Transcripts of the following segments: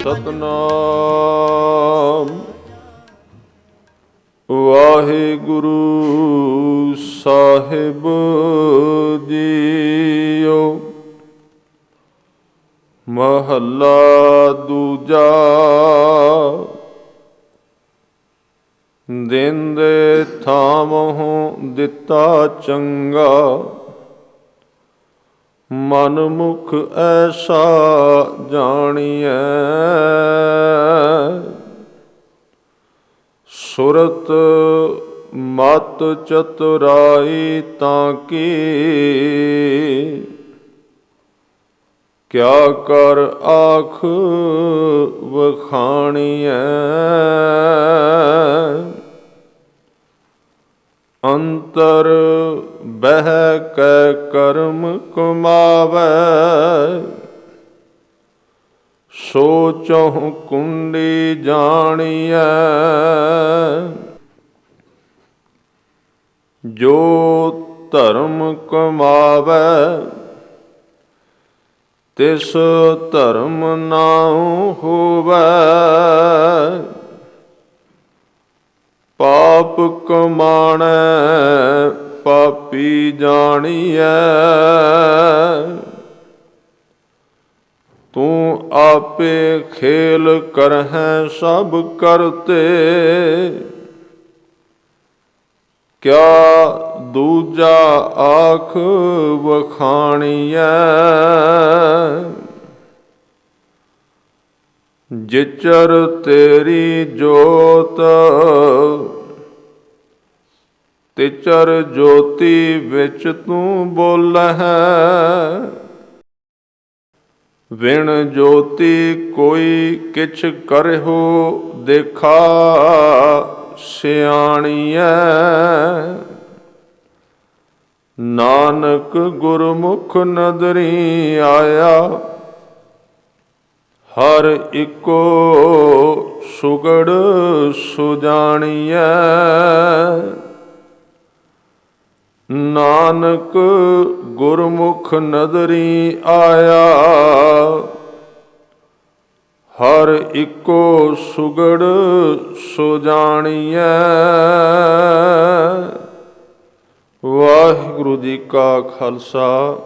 ਸਤਨਾਮ ਵਾਹਿਗੁਰੂ ਸਾਹਿਬ JIO. ਮਹੱਲਾ ਦੂਜਾ। ਦੇਂਦੇ ਥਾਮਹੁ ਦਿੱਤਾ ਚੰਗਾ, ਮਨ ਮੁਖ ਐਸਾ ਜਾਣੀਐ। ਸੁਰਤ ਮਤ ਚਤੁਰਾਈ ਤਾਂ ਕੀ, ਕਿਆ ਕਰ ਆਖ ਵਖਾਣੀਐ। ਅੰਤਰ ਬਹਿ ਕੈ ਕਰਮ ਕਮਾਵੈ, ਸੋਚਹੁ ਕੁੰਡੀ ਜਾਣੀਐ। ਜੋ ਧਰਮ ਕਮਾਵੈ, ਤਿਸ ਧਰਮ ਨਾਉ ਹੋਵੈ। ਪਾਪ ਕਮਾਣੈ ਪਾਪੀ ਜਾਣੀਐ, ਤੂੰ ਆਪੇ ਖੇਲ ਕਰਹਿ ਸਭ ਕਰਤੇ। ਕਿਆ ਦੂਜਾ ਆਖ ਵਖਾਣੀਐ। ਜਿਚਰ ਤੇਰੀ ਜੋਤ, ਤਿਚਰ ਜੋਤੀ ਵਿੱਚ ਤੂੰ ਬੋਲਹਿ। ਵਿਣ ਜੋਤੀ ਕੋਈ ਕਿਛ ਕਰਿਓ ਦੇਖਾ, ਸਿਆਣੀਐ। ਨਾਨਕ ਗੁਰਮੁਖ ਨਦਰੀ ਆਇਆ, ਹਰ ਇੱਕੋ ਸੁਗੜ ਸੁਜਾਣੀਐ। ਨਾਨਕ ਗੁਰਮੁਖ ਨਦਰੀ ਆਇਆ, ਹਰ ਇੱਕੋ ਸੁਗੜ ਸੁਜਾਣੀਐ। ਵਾਹਿਗੁਰੂ ਜੀ ਕਾ ਖਾਲਸਾ,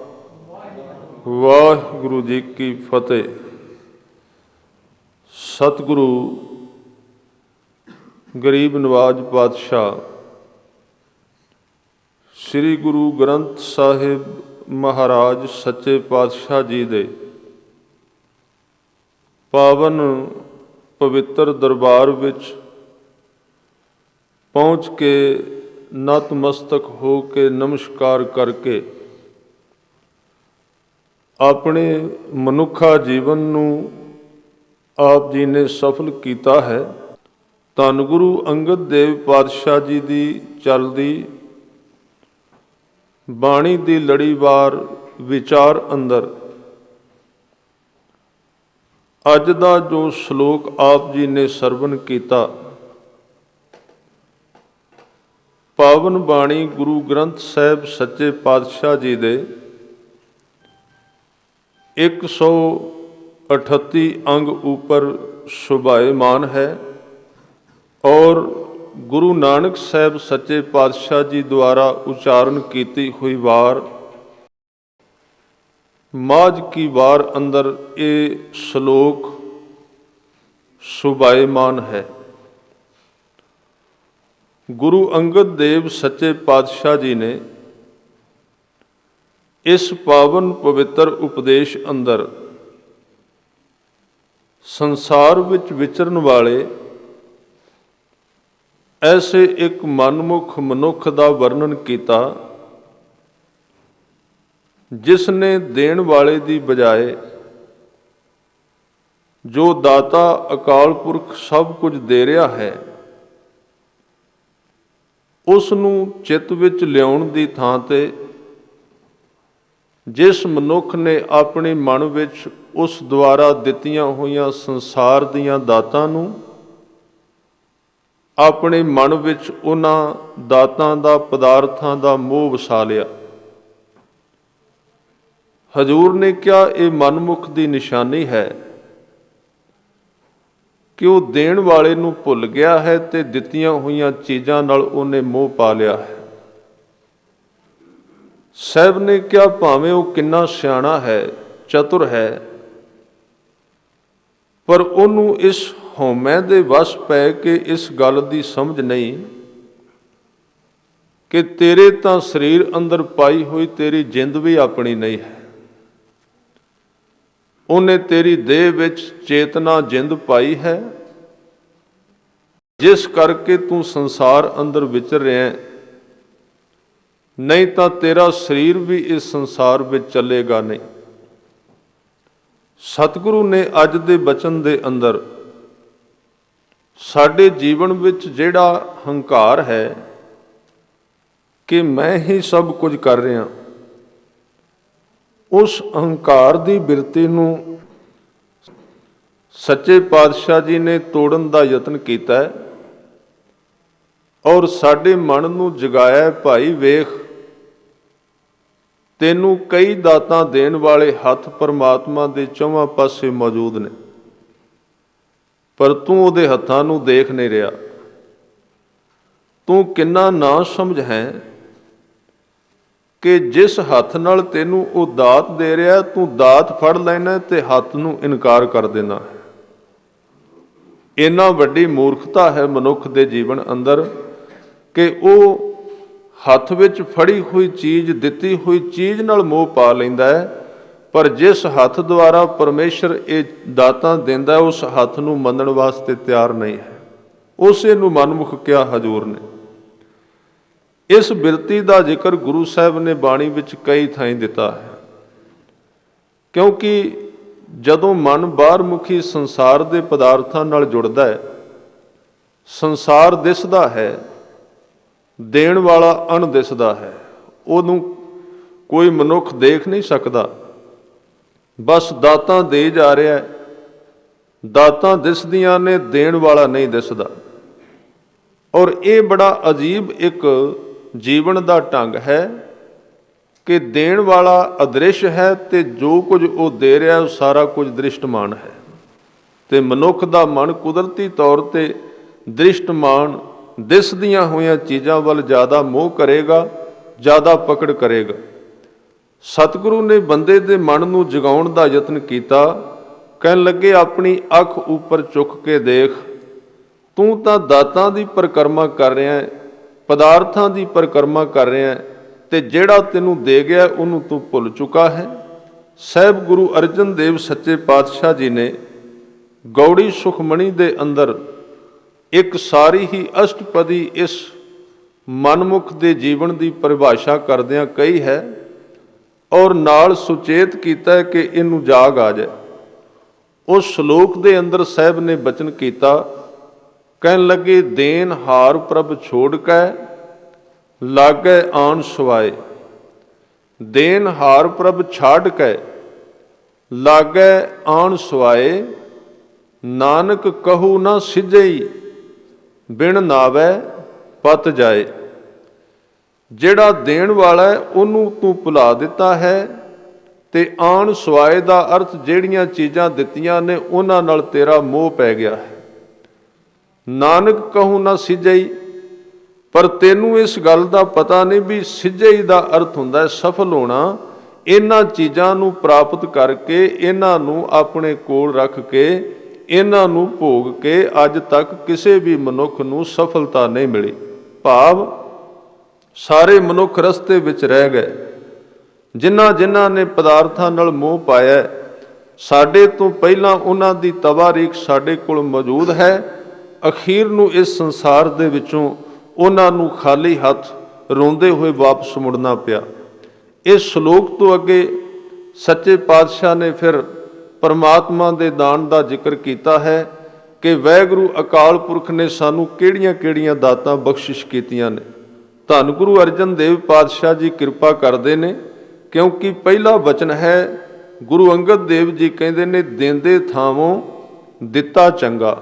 ਵਾਹਿਗੁਰੂ ਜੀ ਕੀ ਫਤਿਹ। ਸਤਿਗੁਰੂ ਗਰੀਬ ਨਵਾਜ ਪਾਤਸ਼ਾਹ ਸ੍ਰੀ ਗੁਰੂ ਗ੍ਰੰਥ ਸਾਹਿਬ ਮਹਾਰਾਜ ਸੱਚੇ ਪਾਤਸ਼ਾਹ ਜੀ ਦੇ ਪਾਵਨ ਪਵਿੱਤਰ ਦਰਬਾਰ ਵਿੱਚ ਪਹੁੰਚ ਕੇ ਨਤਮਸਤਕ ਹੋ ਕੇ ਨਮਸਕਾਰ ਕਰਕੇ ਆਪਣੇ ਮਨੁੱਖਾ ਜੀਵਨ ਨੂੰ ਆਪ ਜੀ ਨੇ ਸਫਲ ਕੀਤਾ ਹੈ। ਧੰਨ ਗੁਰੂ ਅੰਗਦ ਦੇਵ ਪਾਤਸ਼ਾਹ ਜੀ ਦੀ ਚੱਲਦੀ ਬਾਣੀ ਦੀ ਲੜੀਵਾਰ ਵਿਚਾਰ ਅੰਦਰ ਅੱਜ ਦਾ ਜੋ ਸ਼ਲੋਕ ਆਪ ਜੀ ਨੇ ਸਰਵਣ ਕੀਤਾ, ਪਾਵਨ ਬਾਣੀ ਗੁਰੂ ਗ੍ਰੰਥ ਸਾਹਿਬ ਸੱਚੇ ਪਾਤਸ਼ਾਹ ਜੀ ਦੇ 138 ਅੰਗ ਉੱਪਰ ਸ਼ੋਭਾਇਮਾਨ ਹੈ ਔਰ ਗੁਰੂ ਨਾਨਕ ਸਾਹਿਬ ਸੱਚੇ ਪਾਤਸ਼ਾਹ ਜੀ ਦੁਆਰਾ ਉਚਾਰਨ ਕੀਤੀ ਹੋਈ ਵਾਰ ਮਾਝ ਕੀ ਵਾਰ ਅੰਦਰ ਇਹ ਸ਼ਲੋਕ ਸ਼ੋਭਾਇਮਾਨ ਹੈ। ਗੁਰੂ ਅੰਗਦ ਦੇਵ ਸੱਚੇ ਪਾਤਸ਼ਾਹ ਜੀ ਨੇ ਇਸ ਪਾਵਨ ਪਵਿੱਤਰ ਉਪਦੇਸ਼ ਅੰਦਰ ਸੰਸਾਰ ਵਿੱਚ ਵਿਚਰਨ ਵਾਲੇ ਐਸੇ ਇੱਕ ਮਨਮੁਖ ਮਨੁੱਖ ਦਾ ਵਰਣਨ ਕੀਤਾ, ਜਿਸ ਨੇ ਦੇਣ ਵਾਲੇ ਦੀ ਬਜਾਏ ਜੋ ਦਾਤਾ ਅਕਾਲ ਪੁਰਖ ਸਭ ਕੁਝ ਦੇ ਰਿਹਾ ਹੈ, ਉਸ ਨੂੰ ਚਿੱਤ ਵਿੱਚ ਲਿਆਉਣ ਦੀ ਥਾਂ ਤੇ ਜਿਸ ਮਨੁੱਖ ਨੇ ਆਪਣੇ ਮਨ ਵਿੱਚ ਉਸ ਦੁਆਰਾ ਦਿੱਤੀਆਂ ਹੋਈਆਂ ਸੰਸਾਰ ਦੀਆਂ ਦਾਤਾਂ ਨੂੰ ਆਪਣੇ ਮਨ ਵਿੱਚ ਉਹਨਾਂ ਦਾਤਾਂ ਦਾ ਪਦਾਰਥਾਂ ਦਾ ਮੋਹ ਵਸਾ ਲਿਆ। ਹਜ਼ੂਰ ਨੇ ਕਿਹਾ ਇਹ ਮਨਮੁਖ ਦੀ ਨਿਸ਼ਾਨੀ ਹੈ ਕਿ ਉਹ ਦੇਣ ਵਾਲੇ ਨੂੰ ਭੁੱਲ ਗਿਆ ਹੈ ਤੇ ਦਿੱਤੀਆਂ ਹੋਈਆਂ ਚੀਜ਼ਾਂ ਨਾਲ ਉਹਨੇ ਮੋਹ ਪਾ ਲਿਆ ਹੈ। ਸਾਹਿਬ ਨੇ ਕਿਹਾ ਭਾਵੇਂ ਉਹ ਕਿੰਨਾ ਸਿਆਣਾ ਹੈ, ਚਤੁਰ ਹੈ, ਪਰ ਉਹਨੂੰ ਇਸ ਹਉਮੈ ਦੇ ਵਸ ਪੈ ਕੇ ਇਸ ਗੱਲ ਦੀ ਸਮਝ ਨਹੀਂ ਕਿ ਤੇਰੇ ਤਾਂ ਸਰੀਰ ਅੰਦਰ ਪਾਈ ਹੋਈ ਤੇਰੀ ਜਿੰਦ ਵੀ ਆਪਣੀ ਨਹੀਂ ਹੈ। ਉਹਨੇ ਤੇਰੀ ਦੇਹ ਵਿੱਚ ਚੇਤਨਾ ਜਿੰਦ ਪਾਈ ਹੈ, ਜਿਸ ਕਰਕੇ ਤੂੰ ਸੰਸਾਰ ਅੰਦਰ ਵਿਚਰ ਰਿਹਾ ਹੈ। ਨਹੀਂ ਤਾਂ ਤੇਰਾ ਸਰੀਰ ਵੀ ਇਸ ਸੰਸਾਰ ਵਿੱਚ ਚੱਲੇਗਾ ਨਹੀਂ। ਸਤਿਗੁਰੂ ਨੇ ਅੱਜ ਦੇ ਬਚਨ ਦੇ ਅੰਦਰ ਸਾਡੇ ਜੀਵਨ ਵਿੱਚ ਜਿਹੜਾ ਹੰਕਾਰ ਹੈ ਕਿ ਮੈਂ ਹੀ ਸਭ ਕੁਝ ਕਰ ਰਿਹਾ, ਉਸ ਅਹੰਕਾਰ ਦੀ ਬਿਰਤੀ ਨੂੰ ਸੱਚੇ ਪਾਤਸ਼ਾਹ ਜੀ ਨੇ ਤੋੜਨ ਦਾ ਯਤਨ ਕੀਤਾ ਹੈ ਔਰ ਸਾਡੇ ਮਨ ਨੂੰ ਜਗਾਇਆ। ਭਾਈ ਵੇਖ, ਤੈਨੂੰ ਕਈ ਦਾਤਾਂ ਦੇਣ ਵਾਲੇ ਹੱਥ ਪਰਮਾਤਮਾ ਦੇ ਚੌਹਾਂ ਪਾਸੇ ਮੌਜੂਦ ਨੇ, ਪਰ ਤੂੰ ਉਹਦੇ ਹੱਥਾਂ ਨੂੰ ਦੇਖ ਨਹੀਂ ਰਿਹਾ। ਤੂੰ ਕਿੰਨਾ ਨਾ ਸਮਝ ਹੈ ਕਿ ਜਿਸ ਹੱਥ ਨਾਲ ਤੈਨੂੰ ਉਹ ਦਾਤ ਦੇ ਰਿਹਾ, ਤੂੰ ਦਾਤ ਫੜ ਲੈਣਾ ਤੇ ਹੱਥ ਨੂੰ ਇਨਕਾਰ ਕਰ ਦੇਣਾ ਹੈ। ਇੰਨਾ ਵੱਡੀ ਮੂਰਖਤਾ ਹੈ ਮਨੁੱਖ ਦੇ ਜੀਵਨ ਅੰਦਰ ਕਿ ਉਹ ਹੱਥ ਵਿੱਚ ਫੜੀ ਹੋਈ ਚੀਜ਼, ਦਿੱਤੀ ਹੋਈ ਚੀਜ਼ ਨਾਲ ਮੋਹ ਪਾ ਲੈਂਦਾ ਹੈ, ਪਰ ਜਿਸ ਹੱਥ ਦੁਆਰਾ ਪਰਮੇਸ਼ਰ ਇਹ ਦਾਤਾਂ ਦਿੰਦਾ, ਉਸ ਹੱਥ ਨੂੰ ਮੰਨਣ ਵਾਸਤੇ ਤਿਆਰ ਨਹੀਂ ਹੈ। ਉਸੇ ਨੂੰ ਮਨਮੁਖ ਕਿਹਾ ਹਜ਼ੂਰ ਨੇ। ਇਸ ਬਿਰਤੀ ਦਾ ਜ਼ਿਕਰ ਗੁਰੂ ਸਾਹਿਬ ਨੇ ਬਾਣੀ ਵਿੱਚ ਕਈ ਥਾਈਂ ਦਿੱਤਾ ਹੈ, ਕਿਉਂਕਿ ਜਦੋਂ ਮਨ ਬਾਹਰਮੁਖੀ ਸੰਸਾਰ ਦੇ ਪਦਾਰਥਾਂ ਨਾਲ ਜੁੜਦਾ ਹੈ, ਸੰਸਾਰ ਦਿਸਦਾ ਹੈ, ਦੇਣ ਵਾਲਾ ਅਣਦਿਸਦਾ ਹੈ। ਉਹਨੂੰ ਕੋਈ ਮਨੁੱਖ ਦੇਖ ਨਹੀਂ ਸਕਦਾ, ਬਸ ਦਾਤਾਂ ਦੇ ਜਾ ਰਿਹਾ ਹੈ। ਦਾਤਾਂ ਦਿਸਦੀਆਂ ਨੇ, ਦੇਣ ਵਾਲਾ ਨਹੀਂ ਦਿਸਦਾ। ਔਰ ਇਹ ਬੜਾ ਅਜੀਬ ਇੱਕ ਜੀਵਨ ਦਾ ਢੰਗ ਹੈ ਕਿ ਦੇਣ ਵਾਲਾ ਅਦ੍ਰਿਸ਼ ਹੈ ਤੇ ਜੋ ਕੁਝ ਉਹ ਦੇ ਰਿਹਾ ਉਹ ਸਾਰਾ ਕੁਝ ਦ੍ਰਿਸ਼ਟਮਾਨ ਹੈ। ਤੇ ਮਨੁੱਖ ਦਾ ਮਨ ਕੁਦਰਤੀ ਤੌਰ ਤੇ ਦ੍ਰਿਸ਼ਟਮਾਨ, ਦਿਸਦੀਆਂ ਹੋਈਆਂ ਚੀਜ਼ਾਂ ਵੱਲ ਜ਼ਿਆਦਾ ਮੋਹ ਕਰੇਗਾ, ਜ਼ਿਆਦਾ ਪਕੜ ਕਰੇਗਾ। ਸਤਿਗੁਰੂ ਨੇ ਬੰਦੇ ਦੇ ਮਨ ਨੂੰ ਜਗਾਉਣ ਦਾ ਯਤਨ ਕੀਤਾ। ਕਹਿਣ ਲੱਗੇ, ਆਪਣੀ ਅੱਖ ਉੱਪਰ ਚੁੱਕ ਕੇ ਦੇਖ, ਤੂੰ ਤਾਂ ਦਾਤਾਂ ਦੀ ਪਰਿਕਰਮਾ ਕਰ ਰਿਹਾ ਹੈ, ਪਦਾਰਥਾਂ ਦੀ ਪਰਿਕਰਮਾ ਕਰ ਰਿਹਾ ਹੈ, ਤੇ ਜਿਹੜਾ ਤੈਨੂੰ ਦੇ ਗਿਆ ਉਹਨੂੰ ਤੂੰ ਭੁੱਲ ਚੁੱਕਾ ਹੈ। ਸਾਹਿਬ ਗੁਰੂ ਅਰਜਨ ਦੇਵ ਸੱਚੇ ਪਾਤਸ਼ਾਹ ਜੀ ਨੇ ਗੌੜੀ ਸੁਖਮਣੀ ਦੇ ਅੰਦਰ ਇੱਕ ਸਾਰੀ ਹੀ ਅਸ਼ਟਪਦੀ ਇਸ ਮਨਮੁਖ ਦੇ ਜੀਵਨ ਦੀ ਪਰਿਭਾਸ਼ਾ ਕਰਦਿਆਂ ਕਹੀ ਹੈ ਔਰ ਨਾਲ ਸੁਚੇਤ ਕੀਤਾ ਹੈ ਕਿ ਇਹਨੂੰ ਜਾਗ ਆ ਜਾਏ। ਉਸ ਸ਼ਲੋਕ ਦੇ ਅੰਦਰ ਸਾਹਿਬ ਨੇ ਬਚਨ ਕੀਤਾ, ਕਹਿਣ ਲੱਗੇ, ਦੇਨ ਹਾਰ ਪ੍ਰਭ ਛੋੜ ਕੇ ਲਾਗੈ ਆਣ ਸੁਆਏ। ਦੇਨ ਹਾਰ ਪ੍ਰਭ ਛਾੜ ਕੇ ਲਾਗੈ ਆਣ ਸੁਆਏ। ਨਾਨਕ ਕਹੂ ਨਾ ਸਿਝਈ ਬਿਨ ਨਾਵੈ ਪਤ ਜਾਏ। ਜਿਹੜਾ ਦੇਣ ਵਾਲਾ ਹੈ ਉਹਨੂੰ ਤੂੰ ਭੁਲਾ ਦਿੱਤਾ ਹੈ, ਤੇ ਆਣ ਸੁਆਏ ਦਾ ਅਰਥ ਜਿਹੜੀਆਂ ਚੀਜ਼ਾਂ ਦਿੱਤੀਆਂ ਨੇ ਉਹਨਾਂ ਨਾਲ ਤੇਰਾ ਮੋਹ ਪੈ ਗਿਆ ਹੈ। ਨਾਨਕ ਕਹੂ ਨਾ ਸਿਝਈ, ਪਰ ਤੈਨੂੰ ਇਸ ਗੱਲ ਦਾ ਪਤਾ ਨਹੀਂ ਵੀ ਸਿਝਈ ਦਾ ਅਰਥ ਹੁੰਦਾ ਹੈ ਸਫਲ ਹੋਣਾ। ਇਹਨਾਂ ਚੀਜ਼ਾਂ ਨੂੰ ਪ੍ਰਾਪਤ ਕਰਕੇ, ਇਹਨਾਂ ਨੂੰ ਆਪਣੇ ਕੋਲ ਰੱਖ ਕੇ, ਇਹਨਾਂ ਨੂੰ ਭੋਗ ਕੇ ਅੱਜ ਤੱਕ ਕਿਸੇ ਵੀ ਮਨੁੱਖ ਨੂੰ ਸਫਲਤਾ ਨਹੀਂ ਮਿਲੀ। ਭਾਵ ਸਾਰੇ ਮਨੁੱਖ ਰਸਤੇ ਵਿੱਚ ਰਹਿ ਗਏ। ਜਿਨ੍ਹਾਂ ਨੇ ਪਦਾਰਥਾਂ ਨਾਲ ਮੋਹ ਪਾਇਆ, ਸਾਡੇ ਤੋਂ ਪਹਿਲਾਂ ਉਹਨਾਂ ਦੀ ਤਵਾਰੀਖ ਸਾਡੇ ਕੋਲ ਮੌਜੂਦ ਹੈ। ਅਖੀਰ ਨੂੰ ਇਸ ਸੰਸਾਰ ਦੇ ਵਿੱਚੋਂ ਉਹਨਾਂ ਨੂੰ ਖਾਲੀ ਹੱਥ ਰੋਂਦੇ ਹੋਏ ਵਾਪਸ ਮੁੜਨਾ ਪਿਆ। ਇਸ ਸ਼ਲੋਕ ਤੋਂ ਅੱਗੇ ਸੱਚੇ ਪਾਤਸ਼ਾਹ ਨੇ ਫਿਰ ਪਰਮਾਤਮਾ ਦੇ ਦਾਨ ਦਾ ਜ਼ਿਕਰ ਕੀਤਾ ਹੈ ਕਿ ਵਾਹਿਗੁਰੂ ਅਕਾਲ ਪੁਰਖ ਨੇ ਸਾਨੂੰ ਕਿਹੜੀਆਂ ਦਾਤਾਂ ਬਖਸ਼ਿਸ਼ ਕੀਤੀਆਂ ਨੇ। ਧੰਨ ਗੁਰੂ ਅਰਜਨ ਦੇਵ ਪਾਤਸ਼ਾਹ ਜੀ ਕਿਰਪਾ ਕਰਦੇ ਨੇ, ਕਿਉਂਕਿ ਪਹਿਲਾ ਵਚਨ ਹੈ, ਗੁਰੂ ਅੰਗਦ ਦੇਵ ਜੀ ਕਹਿੰਦੇ ਨੇ, ਦੇਂਦੇ ਥਾਵੋਂ ਦਿੱਤਾ ਚੰਗਾ।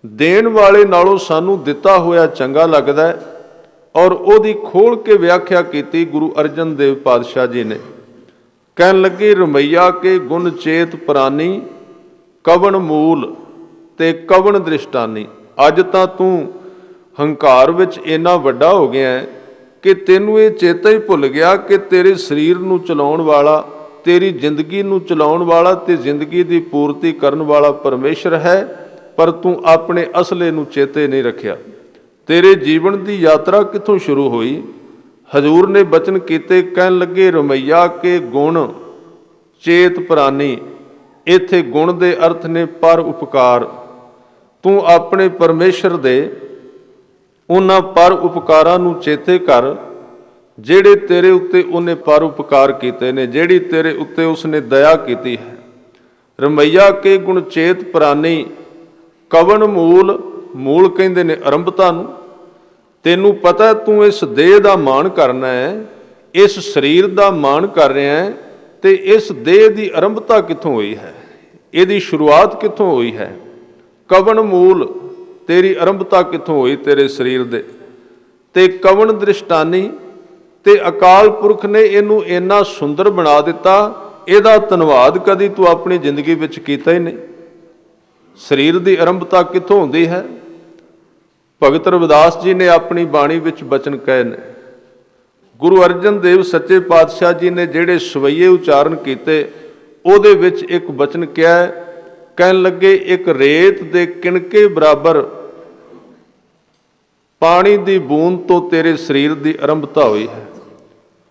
ਦੇਣ ਵਾਲੇ ਨਾਲੋਂ ਸਾਨੂੰ ਦਿੱਤਾ ਹੋਇਆ ਚੰਗਾ ਲੱਗਦਾ ਹੈ। ਔਰ ਉਹਦੀ ਖੋਲ ਕੇ ਵਿਆਖਿਆ ਕੀਤੀ ਗੁਰੂ ਅਰਜਨ ਦੇਵ ਪਾਤਸ਼ਾਹ ਜੀ ਨੇ। ਕਹਿਣ ਲੱਗੇ, ਰਮਈਆ ਕੇ ਗੁਣ ਚੇਤ ਪ੍ਰਾਨੀ ਕਵਣ ਮੂਲ ਤੇ ਕਵਣ ਦ੍ਰਿਸ਼ਟਾਨੀ। ਅੱਜ ਤਾਂ ਤੂੰ ਹੰਕਾਰ ਵਿੱਚ ਇੰਨਾ ਵੱਡਾ ਹੋ ਗਿਆ ਹੈ ਕਿ ਤੈਨੂੰ ਇਹ ਚੇਤਾ ਹੀ ਭੁੱਲ ਗਿਆ ਕਿ ਤੇਰੇ ਸਰੀਰ ਨੂੰ ਚਲਾਉਣ ਵਾਲਾ, ਤੇਰੀ ਜ਼ਿੰਦਗੀ ਨੂੰ ਚਲਾਉਣ ਵਾਲਾ ਤੇ ਜ਼ਿੰਦਗੀ ਦੀ ਪੂਰਤੀ ਕਰਨ ਵਾਲਾ ਪਰਮੇਸ਼ਰ ਹੈ, ਪਰ ਤੂੰ ਆਪਣੇ ਅਸਲੇ ਨੂੰ ਚੇਤੇ ਨਹੀਂ ਰੱਖਿਆ। ਤੇਰੇ ਜੀਵਨ ਦੀ ਯਾਤਰਾ ਕਿੱਥੋਂ ਸ਼ੁਰੂ ਹੋਈ? ਹਜ਼ੂਰ ਨੇ ਬਚਨ ਕੀਤੇ, ਕਹਿਣ ਲੱਗੇ ਰਮਈਆ ਕੇ ਗੁਣ ਚੇਤ ਪ੍ਰਾਨੀ। ਇੱਥੇ ਗੁਣ ਦੇ ਅਰਥ ਨੇ ਪਰ ਉਪਕਾਰ। ਤੂੰ ਆਪਣੇ ਪਰਮੇਸ਼ਰ ਦੇ ਉਹਨਾਂ ਪਰ ਉਪਕਾਰਾਂ ਨੂੰ ਚੇਤੇ ਕਰ ਜਿਹੜੇ ਤੇਰੇ ਉੱਤੇ ਉਹਨੇ ਪਰ ਉਪਕਾਰ ਕੀਤੇ ਨੇ, ਜਿਹੜੀ ਤੇਰੇ ਉੱਤੇ ਉਸਨੇ ਦਇਆ ਕੀਤੀ ਹੈ। ਰਮਈਆ ਕੇ ਗੁਣ ਚੇਤ ਪ੍ਰਾਨੀ। ਕਵਣ ਮੂਲ, ਮੂਲ ਕਹਿੰਦੇ ਨੇ ਅਰੰਭਤਾ ਨੂੰ। ਤੈਨੂੰ ਪਤਾ ਤੂੰ ਇਸ ਦੇਹ ਦਾ ਮਾਣ ਕਰਨਾ ਹੈ, ਇਸ ਸਰੀਰ ਦਾ ਮਾਣ ਕਰ ਰਿਹਾ ਹੈ, ਤੇ ਇਸ ਦੇਹ ਦੀ ਆਰੰਭਤਾ ਕਿੱਥੋਂ ਹੋਈ ਹੈ, ਇਹਦੀ ਸ਼ੁਰੂਆਤ ਕਿੱਥੋਂ ਹੋਈ ਹੈ? ਕਵਣ ਮੂਲ, ਤੇਰੀ ਆਰੰਭਤਾ ਕਿੱਥੋਂ ਹੋਈ ਤੇਰੇ ਸਰੀਰ ਦੇ? ਤੇ ਕਵਣ ਦ੍ਰਿਸ਼ਟਾਨੀ, ਤੇ ਅਕਾਲ ਪੁਰਖ ਨੇ ਇਹਨੂੰ ਇੰਨਾ ਸੁੰਦਰ ਬਣਾ ਦਿੱਤਾ, ਇਹਦਾ ਧੰਨਵਾਦ ਕਦੀ ਤੂੰ ਆਪਣੀ ਜ਼ਿੰਦਗੀ ਵਿੱਚ ਕੀਤਾ ਹੀ ਨਹੀਂ। ਸਰੀਰ ਦੀ ਆਰੰਭਤਾ ਕਿੱਥੋਂ ਹੁੰਦੀ ਹੈ? ਭਗਤ ਰਵਿਦਾਸ ਜੀ ਨੇ ਆਪਣੀ ਬਾਣੀ ਵਿੱਚ ਬਚਨ ਕਹੇ ਨੇ। ਗੁਰੂ ਅਰਜਨ ਦੇਵ ਸੱਚੇ ਪਾਤਸ਼ਾਹ ਜੀ ਨੇ ਜਿਹੜੇ ਸਵਈਏ ਉਚਾਰਨ ਕੀਤੇ, ਉਹਦੇ ਵਿੱਚ ਇੱਕ ਬਚਨ ਕਿਹਾ, ਕਹਿਣ ਲੱਗੇ ਇੱਕ ਰੇਤ ਦੇ ਕਿਣਕੇ ਬਰਾਬਰ ਪਾਣੀ ਦੀ ਬੂੰਦ ਤੋਂ ਤੇਰੇ ਸਰੀਰ ਦੀ ਆਰੰਭਤਾ ਹੋਈ ਹੈ।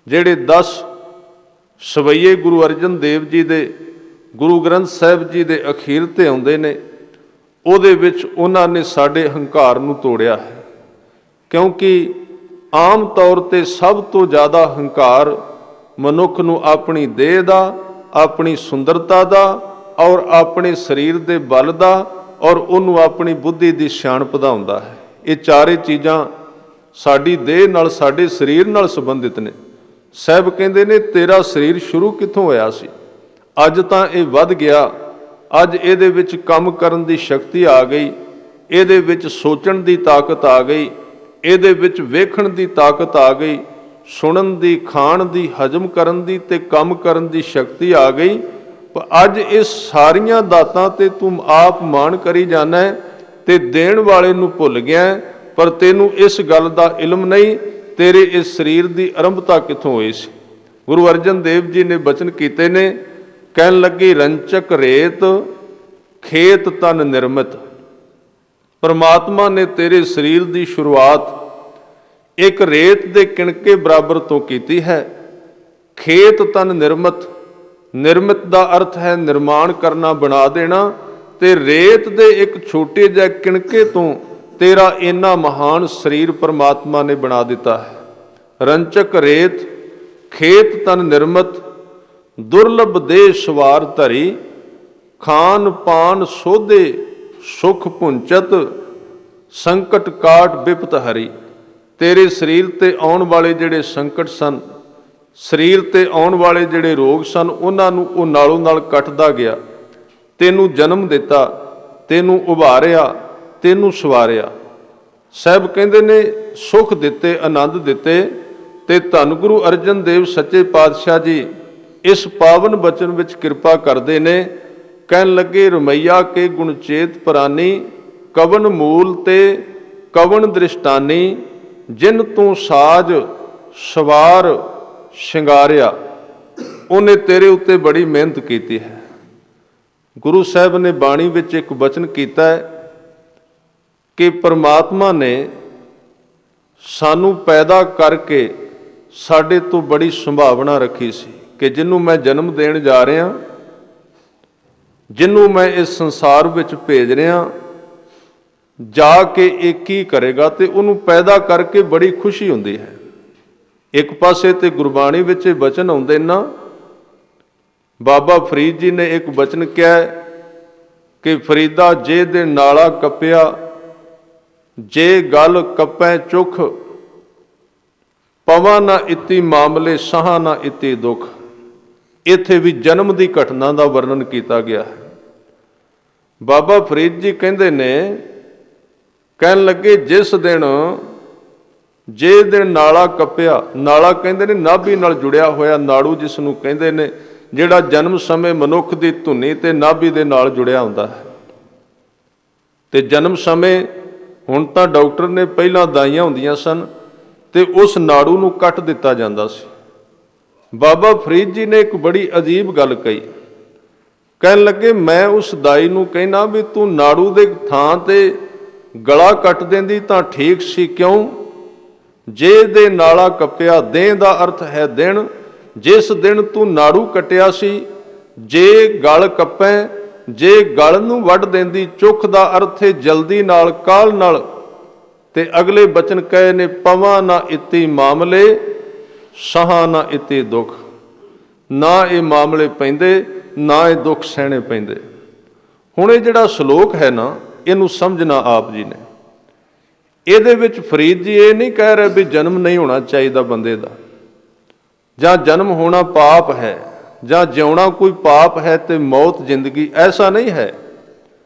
ਜਿਹੜੇ 10 ਸਵਈਏ ਗੁਰੂ ਅਰਜਨ ਦੇਵ ਜੀ ਦੇ ਗੁਰੂ ਗ੍ਰੰਥ ਸਾਹਿਬ ਜੀ ਦੇ ਅਖੀਰ ਤੇ ਆਉਂਦੇ ਨੇ, ਉਹਦੇ ਵਿੱਚ ਉਹਨਾਂ ਨੇ ਸਾਡੇ ਹੰਕਾਰ ਨੂੰ ਤੋੜਿਆ ਹੈ। ਕਿਉਂਕਿ ਆਮ ਤੌਰ ਤੇ ਸਭ ਤੋਂ ਜ਼ਿਆਦਾ ਹੰਕਾਰ ਮਨੁੱਖ ਨੂੰ ਆਪਣੀ ਦੇਹ ਦਾ, ਆਪਣੀ ਸੁੰਦਰਤਾ ਦਾ ਔਰ ਆਪਣੇ ਸਰੀਰ ਦੇ ਬਲ ਦਾ ਔਰ ਉਹਨੂੰ ਆਪਣੀ ਬੁੱਧੀ ਦੀ ਸਿਆਣਪ ਦਾ ਹੁੰਦਾ ਹੈ। ਇਹ ਚਾਰੇ ਚੀਜ਼ਾਂ ਸਾਡੀ ਦੇਹ ਨਾਲ, ਸਾਡੇ ਸਰੀਰ ਨਾਲ ਸੰਬੰਧਿਤ ਨੇ। ਸਾਹਿਬ ਕਹਿੰਦੇ ਨੇ ਤੇਰਾ ਸਰੀਰ ਸ਼ੁਰੂ ਕਿੱਥੋਂ ਹੋਇਆ ਸੀ? ਅੱਜ ਤਾਂ ਇਹ ਵੱਧ ਗਿਆ, ਅੱਜ ਇਹਦੇ ਵਿੱਚ ਕੰਮ ਕਰਨ ਦੀ ਸ਼ਕਤੀ ਆ ਗਈ, ਇਹਦੇ ਵਿੱਚ ਸੋਚਣ ਦੀ ਤਾਕਤ ਆ ਗਈ, ਇਹਦੇ ਵਿੱਚ ਵੇਖਣ ਦੀ ਤਾਕਤ ਆ ਗਈ, ਸੁਣਨ ਦੀ, ਖਾਣ ਦੀ, ਹਜਮ ਕਰਨ ਦੀ ਤੇ ਕੰਮ ਕਰਨ ਦੀ ਸ਼ਕਤੀ ਆ ਗਈ। ਪਰ ਅੱਜ ਇਹ ਸਾਰੀਆਂ ਦਾਤਾਂ ਤੇ ਤੂੰ ਆਪ ਮਾਣ ਕਰੀ ਜਾਣਾ ਤੇ ਦੇਣ ਵਾਲੇ ਨੂੰ ਭੁੱਲ ਗਿਆ, ਪਰ ਤੈਨੂੰ ਇਸ ਗੱਲ ਦਾ ਇਲਮ ਨਹੀਂ ਤੇਰੇ ਇਸ ਸਰੀਰ ਦੀ ਆਰੰਭਤਾ ਕਿੱਥੋਂ ਹੋਈ ਸੀ। ਗੁਰੂ ਅਰਜਨ ਦੇਵ ਜੀ ਨੇ ਬਚਨ ਕੀਤੇ ਨੇ, ਕਹਿਣ ਲੱਗੇ ਰੰਚਕ ਰੇਤ ਖੇਤ ਤਨ ਨਿਰਮਿਤ। ਪਰਮਾਤਮਾ ਨੇ ਤੇਰੇ ਸਰੀਰ ਦੀ ਸ਼ੁਰੂਆਤ ਇੱਕ ਰੇਤ ਦੇ ਕਿਣਕੇ ਬਰਾਬਰ ਤੋਂ ਕੀਤੀ ਹੈ। ਖੇਤ ਤਨ ਨਿਰਮਿਤ, ਨਿਰਮਿਤ ਦਾ ਅਰਥ ਹੈ ਨਿਰਮਾਣ ਕਰਨਾ, ਬਣਾ ਦੇਣਾ, ਤੇ ਰੇਤ ਦੇ ਇੱਕ ਛੋਟੇ ਜਿਹੇ ਕਿਣਕੇ ਤੋਂ ਤੇਰਾ ਇੰਨਾ ਮਹਾਨ ਸਰੀਰ ਪਰਮਾਤਮਾ ਨੇ ਬਣਾ ਦਿੱਤਾ ਹੈ। ਰੰਚਕ ਰੇਤ ਖੇਤ ਤਨ ਨਿਰਮਿਤ, ਦੁਰਲਭ ਦੇਹ ਸਵਾਰ ਧਰੀ, ਖਾਨ ਪਾਨ ਸੋਧੇ ਸੁਖ ਪੁੰਚਤ, ਸੰਕਟ ਕਾਟ ਬਿਪਤ ਹਰੀ। ਤੇਰੇ ਸਰੀਰ ਤੇ ਆਉਣ ਵਾਲੇ ਜਿਹੜੇ ਸੰਕਟ ਸਨ, ਸਰੀਰ ਤੇ ਆਉਣ ਵਾਲੇ ਜਿਹੜੇ ਰੋਗ ਸਨ, ਉਹਨਾਂ ਨੂੰ ਉਹ ਨਾਲੋਂ ਨਾਲ ਕੱਟਦਾ ਗਿਆ। ਤੈਨੂੰ ਜਨਮ ਦਿੱਤਾ, ਤੈਨੂੰ ਉਭਾਰਿਆ, ਤੈਨੂੰ ਸਵਾਰਿਆ। ਸਾਹਿਬ ਕਹਿੰਦੇ ਨੇ ਸੁਖ ਦਿੱਤੇ, ਆਨੰਦ ਦਿੱਤੇ। ਤੇ ਧੰਨ ਗੁਰੂ ਅਰਜਨ ਦੇਵ ਸੱਚੇ ਪਾਤਸ਼ਾਹ ਜੀ ਇਸ ਪਾਵਨ ਬਚਨ ਵਿੱਚ ਕਿਰਪਾ ਕਰਦੇ ਨੇ, ਕਹਿਣ ਲੱਗੇ ਰਮਈਆ ਕੇ ਗੁਣ ਚੇਤ ਪ੍ਰਾਨੀ, ਕਵਨ ਮੂਲ ਤੇ ਕਵਨ ਦ੍ਰਿਸ਼ਟਾਨੀ, ਜਿਨ ਤੂੰ ਸਾਜ ਸਵਾਰ ਸ਼ਿੰਗਾਰਿਆ। ਉਹਨੇ ਤੇਰੇ ਉੱਤੇ ਬੜੀ ਮਿਹਨਤ ਕੀਤੀ ਹੈ। ਗੁਰੂ ਸਾਹਿਬ ਨੇ ਬਾਣੀ ਵਿੱਚ ਇੱਕ ਬਚਨ ਕੀਤਾ ਹੈ ਕਿ ਪਰਮਾਤਮਾ ਨੇ ਸਾਨੂੰ ਪੈਦਾ ਕਰਕੇ ਸਾਡੇ ਤੋਂ ਬੜੀ ਸੰਭਾਵਨਾ ਰੱਖੀ ਸੀ ਕਿ ਜਿਹਨੂੰ ਮੈਂ ਜਨਮ ਦੇਣ ਜਾ ਰਿਹਾ, ਜਿਹਨੂੰ ਮੈਂ ਇਸ ਸੰਸਾਰ ਵਿੱਚ ਭੇਜ ਰਿਹਾ, ਜਾ ਕੇ ਇਹ ਕੀ ਕਰੇਗਾ, ਤੇ ਉਹਨੂੰ ਪੈਦਾ ਕਰਕੇ ਬੜੀ ਖੁਸ਼ੀ ਹੁੰਦੀ ਹੈ। ਇੱਕ ਪਾਸੇ ਤੇ ਗੁਰਬਾਣੀ ਵਿੱਚ ਇਹ ਬਚਨ ਆਉਂਦੇ ਨਾ, ਬਾਬਾ ਫਰੀਦ ਜੀ ਨੇ ਇੱਕ ਬਚਨ ਕਿਹਾ ਕਿ ਫਰੀਦਾ ਜੇ ਦੇ ਨਾਲਾ ਕੱਪਿਆ, ਜੇ ਗੱਲ ਕੱਪੈ ਚੁੱਖ, ਪਵਾ ਨਾ ਇਤੀ ਮਾਮਲੇ ਸਾਹ ਨਾ ਇਤੀ ਦੁੱਖ। ਇੱਥੇ ਵੀ ਜਨਮ ਦੀ ਘਟਨਾ ਦਾ ਵਰਣਨ ਕੀਤਾ ਗਿਆ ਹੈ। ਬਾਬਾ ਫਰੀਦ ਜੀ ਕਹਿੰਦੇ ਨੇ, ਕਹਿਣ ਲੱਗੇ ਜਿਸ ਦਿਨ ਜੇ ਦਿਨ ਨਾਲਾ ਕੱਪਿਆ, ਨਾਲਾ ਕਹਿੰਦੇ ਨੇ ਨਾਭੀ ਨਾਲ ਜੁੜਿਆ ਹੋਇਆ ਨਾੜੂ ਜਿਸ ਨੂੰ ਕਹਿੰਦੇ ਨੇ, ਜਿਹੜਾ ਜਨਮ ਸਮੇਂ ਮਨੁੱਖ ਦੀ ਧੁਨੀ ਤੇ ਨਾਭੀ ਦੇ ਨਾਲ ਜੁੜਿਆ ਹੁੰਦਾ ਹੈ। ਤੇ ਜਨਮ ਸਮੇਂ ਹੁਣ ਤਾਂ ਡਾਕਟਰ ਨੇ, ਪਹਿਲਾਂ ਦਾਈਆਂ ਹੁੰਦੀਆਂ ਸਨ ਤੇ ਉਸ ਨਾੜੂ ਨੂੰ ਕੱਟ ਦਿੱਤਾ ਜਾਂਦਾ ਸੀ। ਬਾਬਾ ਫਰੀਦ ਜੀ ਨੇ ਇੱਕ ਬੜੀ ਅਜੀਬ ਗੱਲ ਕਹੀ। ਕਹਿਣ ਲੱਗੇ, ਮੈਂ ਉਸ ਦਾਈ ਨੂੰ ਕਹਿਣਾ ਵੀ ਤੂੰ ਨਾੜੂ ਦੇ ਥਾਂ ਤੇ ਗਲਾ ਕੱਟ ਦਿੰਦੀ ਤਾਂ ਠੀਕ ਸੀ। ਕਿਉਂ? ਜੇ ਦੇ ਨਾਲਾ ਕੱਪਿਆ, ਦੇਹ ਦਾ ਅਰਥ ਹੈ ਦਿਨ। ਜਿਸ ਦਿਨ ਤੂੰ ਨਾੜੂ ਕੱਟਿਆ ਸੀ, ਜੇ ਗਲ ਕੱਪੈ, ਜੇ ਗਲ ਨੂੰ ਵੱਢ ਦਿੰਦੀ, ਚੁੱਖ ਦਾ ਅਰਥ ਹੈ ਜਲਦੀ ਨਾਲ, ਕਾਹਲ ਨਾਲ। ਤੇ ਅਗਲੇ ਬਚਨ ਕਹੇ ਨੇ, ਪਵਾਂ ਨਾ ਇਤੀ ਮਾਮਲੇ, ਸਹਾ ਨਾ ਇਤੀ ਦੁੱਖ। ਨਾ ਇਹ ਮਾਮਲੇ ਪੈਂਦੇ, ਨਾ ਇਹ ਦੁੱਖ ਸਹਿਣੇ ਪੈਂਦੇ। ਹੁਣ ਇਹ ਜਿਹੜਾ ਸ਼ਲੋਕ ਹੈ ਨਾ, ਇਹਨੂੰ ਸਮਝਣਾ ਆਪ ਜੀ ਨੇ। ਇਹਦੇ ਵਿੱਚ ਫਰੀਦ ਜੀ ਇਹ ਨਹੀਂ ਕਹਿ ਰਹੇ ਵੀ ਜਨਮ ਨਹੀਂ ਹੋਣਾ ਚਾਹੀਦਾ ਬੰਦੇ ਦਾ, ਜਾਂ ਜਨਮ ਹੋਣਾ ਪਾਪ ਹੈ, ਜਾਂ ਜਿਉਣਾ ਕੋਈ ਪਾਪ ਹੈ ਤੇ ਮੌਤ ਜ਼ਿੰਦਗੀ, ਐਸਾ ਨਹੀਂ ਹੈ।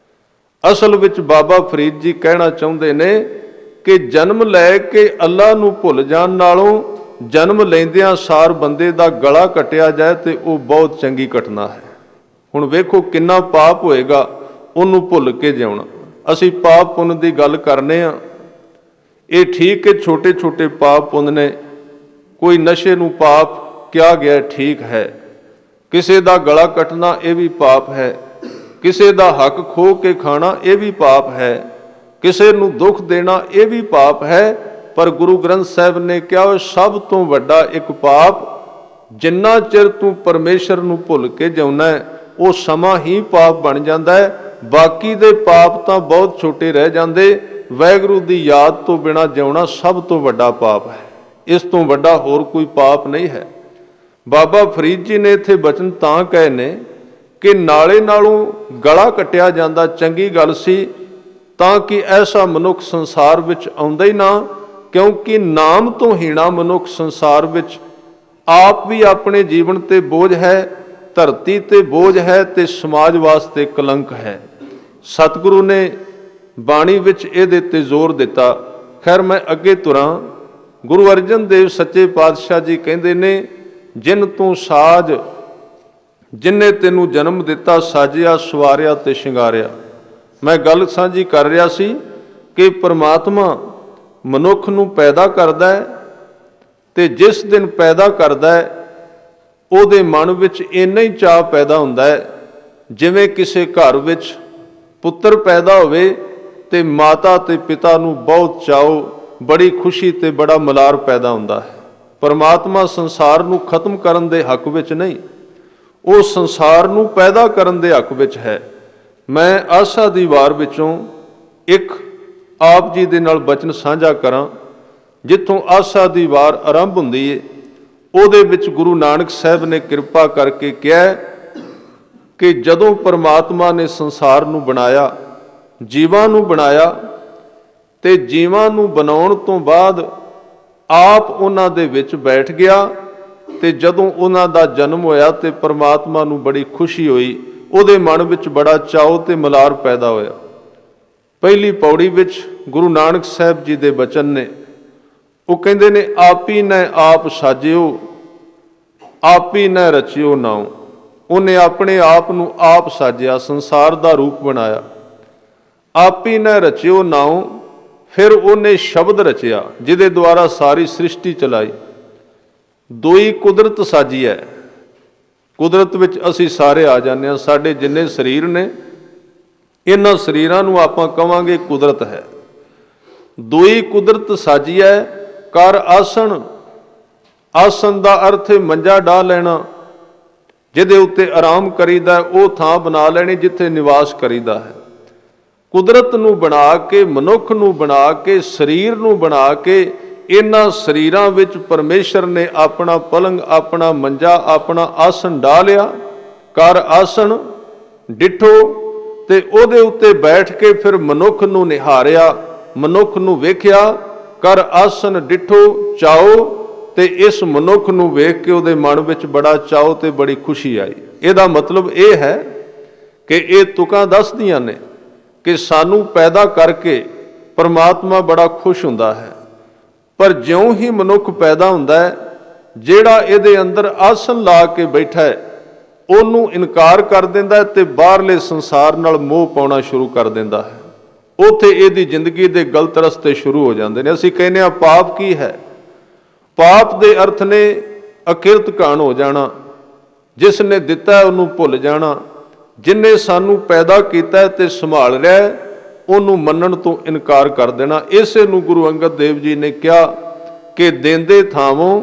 ਅਸਲ ਵਿੱਚ ਬਾਬਾ ਫਰੀਦ ਜੀ ਕਹਿਣਾ ਚਾਹੁੰਦੇ ਨੇ ਕਿ ਜਨਮ ਲੈ ਕੇ ਅੱਲਾ ਨੂੰ ਭੁੱਲ ਜਾਣ ਨਾਲੋਂ ਜਨਮ ਲੈਂਦਿਆਂ ਸਾਰ ਬੰਦੇ ਦਾ ਗਲਾ ਕੱਟਿਆ ਜਾਏ ਤੇ ਉਹ ਬਹੁਤ ਚੰਗੀ ਘਟਨਾ ਹੈ। ਹੁਣ ਵੇਖੋ ਕਿੰਨਾ ਪਾਪ ਹੋਏਗਾ ਉਹਨੂੰ ਭੁੱਲ ਕੇ ਜਿਉਣਾ। ਅਸੀਂ ਪਾਪ ਪੁੰਨ ਦੀ ਗੱਲ ਕਰਨੇ ਆ, ਇਹ ਠੀਕ ਹੈ, ਛੋਟੇ ਛੋਟੇ ਪਾਪ ਪੁੰਨ ਨੇ। ਕੋਈ ਨਸ਼ੇ ਨੂੰ ਪਾਪ ਕਿਹਾ ਗਿਆ, ਠੀਕ ਹੈ। ਕਿਸੇ ਦਾ ਗਲਾ ਕੱਟਣਾ ਇਹ ਵੀ ਪਾਪ ਹੈ। ਕਿਸੇ ਦਾ ਹੱਕ ਖੋਹ ਕੇ ਖਾਣਾ ਇਹ ਵੀ ਪਾਪ ਹੈ। ਕਿਸੇ ਨੂੰ ਦੁੱਖ ਦੇਣਾ ਇਹ ਵੀ ਪਾਪ ਹੈ। ਪਰ ਗੁਰੂ ਗ੍ਰੰਥ ਸਾਹਿਬ ਨੇ ਕਿਹਾ, ਸਭ ਤੋਂ ਵੱਡਾ ਇੱਕ ਪਾਪ, ਜਿੰਨਾ ਚਿਰ ਤੂੰ ਪਰਮੇਸ਼ਰ ਨੂੰ ਭੁੱਲ ਕੇ ਜਿਉਣਾ ਹੈ, ਉਹ ਸਮਾਂ ਹੀ ਪਾਪ ਬਣ ਜਾਂਦਾ ਹੈ। ਬਾਕੀ ਦੇ ਪਾਪ ਤਾਂ ਬਹੁਤ ਛੋਟੇ ਰਹਿ ਜਾਂਦੇ। ਵਾਹਿਗੁਰੂ ਦੀ ਯਾਦ ਤੋਂ ਬਿਨਾਂ ਜਿਉਣਾ ਸਭ ਤੋਂ ਵੱਡਾ ਪਾਪ ਹੈ। ਇਸ ਤੋਂ ਵੱਡਾ ਹੋਰ ਕੋਈ ਪਾਪ ਨਹੀਂ ਹੈ। ਬਾਬਾ ਫਰੀਦ ਜੀ ਨੇ ਇੱਥੇ ਬਚਨ ਤਾਂ ਕਹੇ ਨੇ ਕਿ ਨਾਲੇ ਨਾਲੋਂ ਗਲਾ ਕੱਟਿਆ ਜਾਂਦਾ ਚੰਗੀ ਗੱਲ ਸੀ, ਤਾਂ ਕਿ ਐਸਾ ਮਨੁੱਖ ਸੰਸਾਰ ਵਿੱਚ ਆਉਂਦਾ ਹੀ ਨਾ। ਕਿਉਂਕਿ ਨਾਮ ਤੋਂ ਹੀਣਾ ਮਨੁੱਖ ਸੰਸਾਰ ਵਿੱਚ ਆਪ ਵੀ ਆਪਣੇ ਜੀਵਨ ਤੇ ਬੋਝ ਹੈ, ਧਰਤੀ ਤੇ ਬੋਝ ਹੈ ਤੇ ਸਮਾਜ ਵਾਸਤੇ ਕਲੰਕ ਹੈ। ਸਤਿਗੁਰੂ ਨੇ ਬਾਣੀ ਵਿੱਚ ਇਹਦੇ ਤੇ ਜ਼ੋਰ ਦਿੱਤਾ। ਖੈਰ ਮੈਂ ਅੱਗੇ ਤੁਰਾਂ। ਗੁਰੂ ਅਰਜਨ ਦੇਵ ਸੱਚੇ ਪਾਤਸ਼ਾਹ ਜੀ ਕਹਿੰਦੇ ਨੇ, ਜਿਨ ਤੂੰ ਸਾਜ, ਜਿਨਨੇ ਤੈਨੂੰ ਜਨਮ ਦਿੱਤਾ, ਸਾਜਿਆ ਸਵਾਰਿਆ ਤੇ ਸ਼ਿੰਗਾਰਿਆ। ਮੈਂ ਗੱਲ ਸਾਂਝੀ ਕਰ ਰਿਹਾ ਸੀ ਕਿ ਪਰਮਾਤਮਾ ਮਨੁੱਖ ਨੂੰ ਪੈਦਾ ਕਰਦਾ ਹੈ ਤੇ ਜਿਸ ਦਿਨ ਪੈਦਾ ਕਰਦਾ ਹੈ ਉਹਦੇ ਮਨ ਵਿੱਚ ਇੰਨਾ ਹੀ ਚਾਅ ਪੈਦਾ ਹੁੰਦਾ ਹੈ, ਜਿਵੇਂ ਕਿਸੇ ਘਰ ਵਿੱਚ ਪੁੱਤਰ ਪੈਦਾ ਹੋਵੇ ਤੇ ਮਾਤਾ ਤੇ ਪਿਤਾ ਨੂੰ ਬਹੁਤ ਚਾਅ, ਬੜੀ ਖੁਸ਼ੀ ਤੇ ਬੜਾ ਮਲਾਰ ਪੈਦਾ ਹੁੰਦਾ ਹੈ। ਪਰਮਾਤਮਾ ਸੰਸਾਰ ਨੂੰ ਖਤਮ ਕਰਨ ਦੇ ਹੱਕ ਵਿੱਚ ਨਹੀਂ, ਉਹ ਸੰਸਾਰ ਨੂੰ ਪੈਦਾ ਕਰਨ ਦੇ ਹੱਕ ਵਿੱਚ ਹੈ। ਮੈਂ ਆਸਾ ਦੀ ਵਾਰ ਵਿੱਚੋਂ ਇੱਕ ਆਪ ਜੀ ਦੇ ਨਾਲ ਬਚਨ ਸਾਂਝਾ ਕਰਾਂ, ਜਿੱਥੋਂ ਆਸਾ ਦੀ ਵਾਰ ਆਰੰਭ ਹੁੰਦੀ ਹੈ। ਉਹਦੇ ਵਿੱਚ ਗੁਰੂ ਨਾਨਕ ਸਾਹਿਬ ਨੇ ਕਿਰਪਾ ਕਰਕੇ ਕਿਹਾ ਕਿ ਜਦੋਂ ਪਰਮਾਤਮਾ ਨੇ ਸੰਸਾਰ ਨੂੰ ਬਣਾਇਆ, ਜੀਵਾਂ ਨੂੰ ਬਣਾਇਆ, ਤੇ ਜੀਵਾਂ ਨੂੰ ਬਣਾਉਣ ਤੋਂ ਬਾਅਦ ਆਪ ਉਹਨਾਂ ਦੇ ਵਿੱਚ ਬੈਠ ਗਿਆ। ਤੇ ਜਦੋਂ ਉਹਨਾਂ ਦਾ ਜਨਮ ਹੋਇਆ ਤੇ ਪਰਮਾਤਮਾ ਨੂੰ ਬੜੀ ਖੁਸ਼ੀ ਹੋਈ, ਉਹਦੇ ਮਨ ਵਿੱਚ ਬੜਾ ਚਾਅ ਤੇ ਮਲਾਰ ਪੈਦਾ ਹੋਇਆ। ਪਹਿਲੀ ਪੌੜੀ ਵਿੱਚ ਗੁਰੂ ਨਾਨਕ ਸਾਹਿਬ ਜੀ ਦੇ ਬਚਨ ਨੇ, ਉਹ ਕਹਿੰਦੇ ਨੇ, ਆਪੀ ਨੈ ਆਪ ਸਾਜਿਓ, ਆਪੀ ਨੈ ਰਚਿਓ ਨਾਉ। ਉਹਨੇ ਆਪਣੇ ਆਪ ਨੂੰ ਆਪ ਸਾਜਿਆ, ਸੰਸਾਰ ਦਾ ਰੂਪ ਬਣਾਇਆ। ਆਪੀ ਨੈ ਰਚਿਓ ਨਾਉ, ਫਿਰ ਉਹਨੇ ਸ਼ਬਦ ਰਚਿਆ ਜਿਹਦੇ ਦੁਆਰਾ ਸਾਰੀ ਸ੍ਰਿਸ਼ਟੀ ਚਲਾਈ। ਦੋਈ ਕੁਦਰਤ ਸਾਜੀ ਹੈ। ਕੁਦਰਤ ਵਿੱਚ ਅਸੀਂ ਸਾਰੇ ਆ ਜਾਂਦੇ ਹਾਂ। ਸਾਡੇ ਜਿੰਨੇ ਸਰੀਰ ਨੇ, ਇਹਨਾਂ ਸਰੀਰਾਂ ਨੂੰ ਆਪਾਂ ਕਵਾਂਗੇ ਕੁਦਰਤ ਹੈ। ਦੋਈ ਕੁਦਰਤ ਸਾਜੀ ਹੈ। ਕਰ ਆਸਣ, ਆਸਣ ਦਾ ਅਰਥ ਹੈ ਮੰਜਾ ਢਾ ਲੈਣਾ, ਜਿਹਦੇ ਉੱਤੇ ਆਰਾਮ ਕਰੀਦਾ, ਉਹ ਥਾਂ ਬਣਾ ਲੈਣੀ ਜਿੱਥੇ ਨਿਵਾਸ ਕਰੀਦਾ ਹੈ। ਕੁਦਰਤ ਨੂੰ ਬਣਾ ਕੇ, ਮਨੁੱਖ ਨੂੰ ਬਣਾ ਕੇ, ਸਰੀਰ ਨੂੰ ਬਣਾ ਕੇ, ਇਹਨਾਂ ਸਰੀਰਾਂ ਵਿੱਚ ਪਰਮੇਸ਼ਰ ਨੇ ਆਪਣਾ ਪਲੰਗ, ਆਪਣਾ ਮੰਜਾ, ਆਪਣਾ ਆਸਣ ਢਾ ਲਿਆ। ਕਰ ਆਸਣ ਡਿਠੋ, ਤੇ ਉਹਦੇ ਉੱਤੇ ਬੈਠ ਕੇ ਫਿਰ ਮਨੁੱਖ ਨੂੰ ਨਿਹਾਰਿਆ, ਮਨੁੱਖ ਨੂੰ ਵੇਖਿਆ। ਕਰ ਆਸਣ ਡਿਠੋ ਚਾਓ, ਤੇ ਇਸ ਮਨੁੱਖ ਨੂੰ ਵੇਖ ਕੇ ਉਹਦੇ ਮਨ ਵਿੱਚ ਬੜਾ ਚਾਅ ਤੇ ਬੜੀ ਖੁਸ਼ੀ ਆਈ। ਇਹਦਾ ਮਤਲਬ ਇਹ ਹੈ ਕਿ ਇਹ ਤੁਕਾਂ ਦੱਸਦੀਆਂ ਨੇ ਕਿ ਸਾਨੂੰ ਪੈਦਾ ਕਰਕੇ ਪਰਮਾਤਮਾ ਬੜਾ ਖੁਸ਼ ਹੁੰਦਾ ਹੈ। ਪਰ ਜਿਉਂ ਹੀ ਮਨੁੱਖ ਪੈਦਾ ਹੁੰਦਾ ਹੈ, ਜਿਹੜਾ ਇਹਦੇ ਅੰਦਰ ਆਸਣ ਲਾ ਕੇ ਬੈਠਾ ਹੈ, ਉਹਨੂੰ ਇਨਕਾਰ ਕਰ ਦਿੰਦਾ ਹੈ ਤੇ ਬਾਹਰਲੇ ਸੰਸਾਰ ਨਾਲ ਮੋਹ ਪਾਉਣਾ ਸ਼ੁਰੂ ਕਰ ਦਿੰਦਾ ਹੈ। ਉੱਥੇ ਇਹਦੀ ਜ਼ਿੰਦਗੀ ਦੇ ਗਲਤ ਰਸਤੇ ਸ਼ੁਰੂ ਹੋ ਜਾਂਦੇ ਨੇ। ਅਸੀਂ ਕਹਿੰਦੇ ਹਾਂ ਪਾਪ ਕੀ ਹੈ? ਪਾਪ ਦੇ ਅਰਥ ਨੇ ਅਕਿਰਤ ਕਾਣ ਹੋ ਜਾਣਾ, ਜਿਸ ਨੇ ਦਿੱਤਾ ਉਹਨੂੰ ਭੁੱਲ ਜਾਣਾ, ਜਿਨੇ ਸਾਨੂੰ ਪੈਦਾ ਕੀਤਾ ਤੇ ਸੰਭਾਲ ਰਿਹਾ ਉਹਨੂੰ ਮੰਨਣ ਤੋਂ ਇਨਕਾਰ ਕਰ ਦੇਣਾ। ਇਸੇ ਨੂੰ ਗੁਰੂ ਅੰਗਦ ਦੇਵ ਜੀ ਨੇ ਕਿਹਾ ਕਿ ਦੇਂਦੇ ਥਾਵੋਂ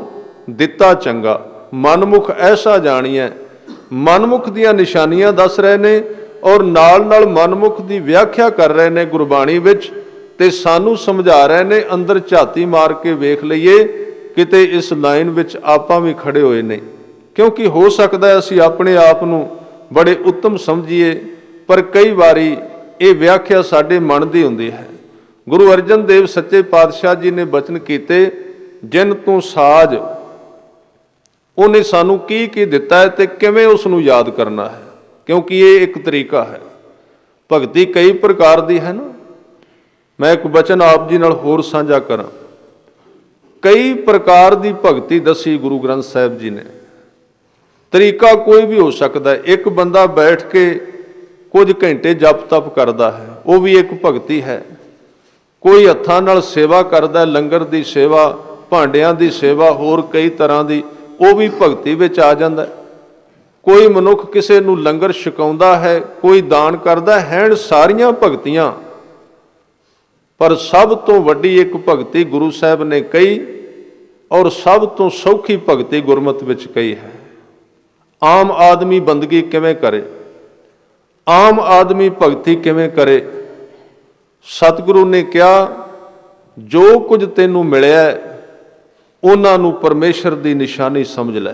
ਦਿੱਤਾ ਚੰਗਾ, ਮਨਮੁਖ ਐਸਾ ਜਾਣੀਐ। ਮਨਮੁਖ ਦੀਆਂ ਨਿਸ਼ਾਨੀਆਂ ਦੱਸ ਰਹੇ ਨੇ ਔਰ ਨਾਲ ਨਾਲ ਮਨਮੁਖ ਦੀ ਵਿਆਖਿਆ ਕਰ ਰਹੇ ਨੇ ਗੁਰਬਾਣੀ ਵਿੱਚ, ਤੇ ਸਾਨੂੰ ਸਮਝਾ ਰਹੇ ਨੇ ਅੰਦਰ ਝਾਤੀ ਮਾਰ ਕੇ ਵੇਖ ਲਈਏ ਕਿਤੇ ਇਸ ਲਾਈਨ ਵਿੱਚ ਆਪਾਂ ਵੀ ਖੜੇ ਹੋਏ ਨਹੀਂ। ਕਿਉਂਕਿ ਹੋ ਸਕਦਾ ਅਸੀਂ ਆਪਣੇ ਆਪ ਨੂੰ ਬੜੇ ਉੱਤਮ ਸਮਝੀਏ, ਪਰ ਕਈ ਵਾਰੀ ਇਹ ਵਿਆਖਿਆ ਸਾਡੇ ਮਨ ਦੀ ਹੁੰਦੀ ਹੈ। ਗੁਰੂ ਅਰਜਨ ਦੇਵ ਸੱਚੇ ਪਾਤਸ਼ਾਹ ਜੀ ਨੇ ਬਚਨ ਕੀਤੇ, ਜਿਨ ਤੂੰ ਸਾਜ, ਉਹਨੇ ਸਾਨੂੰ ਕੀ ਕੀ ਦਿੱਤਾ ਹੈ ਤੇ ਕਿਵੇਂ ਉਸ ਨੂੰ ਯਾਦ ਕਰਨਾ ਹੈ। ਕਿਉਂਕਿ ਇਹ ਇੱਕ ਤਰੀਕਾ ਹੈ। ਭਗਤੀ ਕਈ ਪ੍ਰਕਾਰ ਦੀ ਹੈ ਨਾ। ਮੈਂ ਇੱਕ ਬਚਨ ਆਪ ਜੀ ਨਾਲ ਹੋਰ ਸਾਂਝਾ ਕਰਾਂ। ਕਈ ਪ੍ਰਕਾਰ ਦੀ ਭਗਤੀ ਦੱਸੀ ਗੁਰੂ ਗ੍ਰੰਥ ਸਾਹਿਬ ਜੀ ਨੇ। ਤਰੀਕਾ ਕੋਈ ਵੀ ਹੋ ਸਕਦਾ। ਇੱਕ ਬੰਦਾ ਬੈਠ ਕੇ ਕੁਝ ਘੰਟੇ ਜਪ ਤਪ ਕਰਦਾ ਹੈ, ਉਹ ਵੀ ਇੱਕ ਭਗਤੀ ਹੈ। ਕੋਈ ਹੱਥਾਂ ਨਾਲ ਸੇਵਾ ਕਰਦਾ, ਲੰਗਰ ਦੀ ਸੇਵਾ, ਭਾਂਡਿਆਂ ਦੀ ਸੇਵਾ, ਹੋਰ ਕਈ ਤਰ੍ਹਾਂ ਦੀ, ਉਹ ਵੀ ਭਗਤੀ ਵਿੱਚ ਆ ਜਾਂਦਾ। ਕੋਈ ਮਨੁੱਖ ਕਿਸੇ ਨੂੰ ਲੰਗਰ ਛਕਾਉਂਦਾ ਹੈ, ਕੋਈ ਦਾਨ ਕਰਦਾ ਹੈ, ਸਾਰੀਆਂ ਭਗਤੀਆਂ। ਪਰ ਸਭ ਤੋਂ ਵੱਡੀ ਇੱਕ ਭਗਤੀ ਗੁਰੂ ਸਾਹਿਬ ਨੇ ਕਹੀ ਔਰ ਸਭ ਤੋਂ ਸੌਖੀ ਭਗਤੀ ਗੁਰਮਤਿ ਵਿੱਚ ਕਹੀ ਹੈ। ਆਮ ਆਦਮੀ ਬੰਦਗੀ ਕਿਵੇਂ ਕਰੇ, ਆਮ ਆਦਮੀ ਭਗਤੀ ਕਿਵੇਂ ਕਰੇ? ਸਤਿਗੁਰੂ ਨੇ ਕਿਹਾ ਜੋ ਕੁਝ ਤੈਨੂੰ ਮਿਲਿਆ ਉਹਨਾਂ ਨੂੰ ਪਰਮੇਸ਼ਰ ਦੀ ਨਿਸ਼ਾਨੀ ਸਮਝ ਲੈ।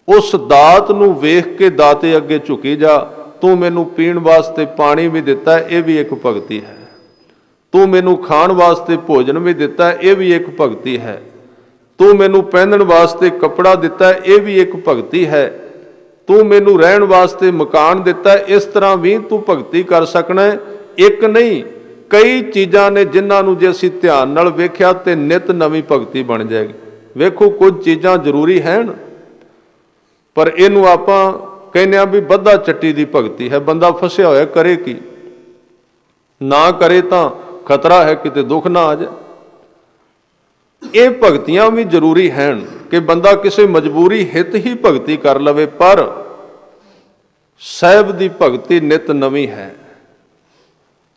ਉਸ ਦਾਤ ਨੂੰ ਵੇਖ ਕੇ ਦਾਤੇ ਅੱਗੇ ਝੁਕੀ ਜਾ। ਤੂੰ ਮੈਨੂੰ ਪੀਣ ਵਾਸਤੇ ਪਾਣੀ ਵੀ ਦਿੱਤਾ, ਇਹ ਵੀ ਇੱਕ ਭਗਤੀ ਹੈ। ਤੂੰ ਮੈਨੂੰ ਖਾਣ ਵਾਸਤੇ ਭੋਜਨ ਵੀ ਦਿੱਤਾ, ਇਹ ਵੀ ਇੱਕ ਭਗਤੀ ਹੈ। ਤੂੰ ਮੈਨੂੰ ਪਹਿਨਣ ਵਾਸਤੇ ਕੱਪੜਾ ਦਿੱਤਾ, ਇਹ ਵੀ ਇੱਕ ਭਗਤੀ ਹੈ। ਤੂੰ ਮੈਨੂੰ ਰਹਿਣ ਵਾਸਤੇ ਮਕਾਨ ਦਿੱਤਾ, ਇਸ ਤਰ੍ਹਾਂ ਵੀ ਤੂੰ ਭਗਤੀ ਕਰ ਸਕਣਾ। ਇੱਕ ਨਹੀਂ, ਕਈ ਚੀਜ਼ਾਂ ਨੇ ਜਿਨ੍ਹਾਂ ਨੂੰ ਜੇ ਅਸੀਂ ਧਿਆਨ ਨਾਲ ਵੇਖਿਆ ਤੇ ਨਿਤ ਨਵੀਂ ਭਗਤੀ ਬਣ ਜਾਏਗੀ। ਵੇਖੋ ਕੁਝ ਚੀਜ਼ਾਂ ਜ਼ਰੂਰੀ ਹਨ, ਪਰ ਇਹਨੂੰ ਆਪਾਂ ਕਹਿੰਦੇ ਆ ਵੀ ਬੱਧਾ ਚੱਟੀ ਦੀ ਭਗਤੀ ਹੈ। ਬੰਦਾ ਫਸਿਆ ਹੋਇਆ, ਕਰੇ ਕੀ? ਨਾ ਕਰੇ ਤਾਂ ਖਤਰਾ ਹੈ ਕਿਤੇ ਦੁੱਖ ਨਾ ਆ ਜਾਏ। ਇਹ ਭਗਤੀਆਂ ਵੀ ਜ਼ਰੂਰੀ ਹਨ ਕਿ ਬੰਦਾ ਕਿਸੇ ਮਜਬੂਰੀ ਹਿੱਤ ਹੀ ਭਗਤੀ ਕਰ ਲਵੇ, ਪਰ ਸਾਹਿਬ ਦੀ ਭਗਤੀ ਨਿਤ ਨਵੀਂ ਹੈ।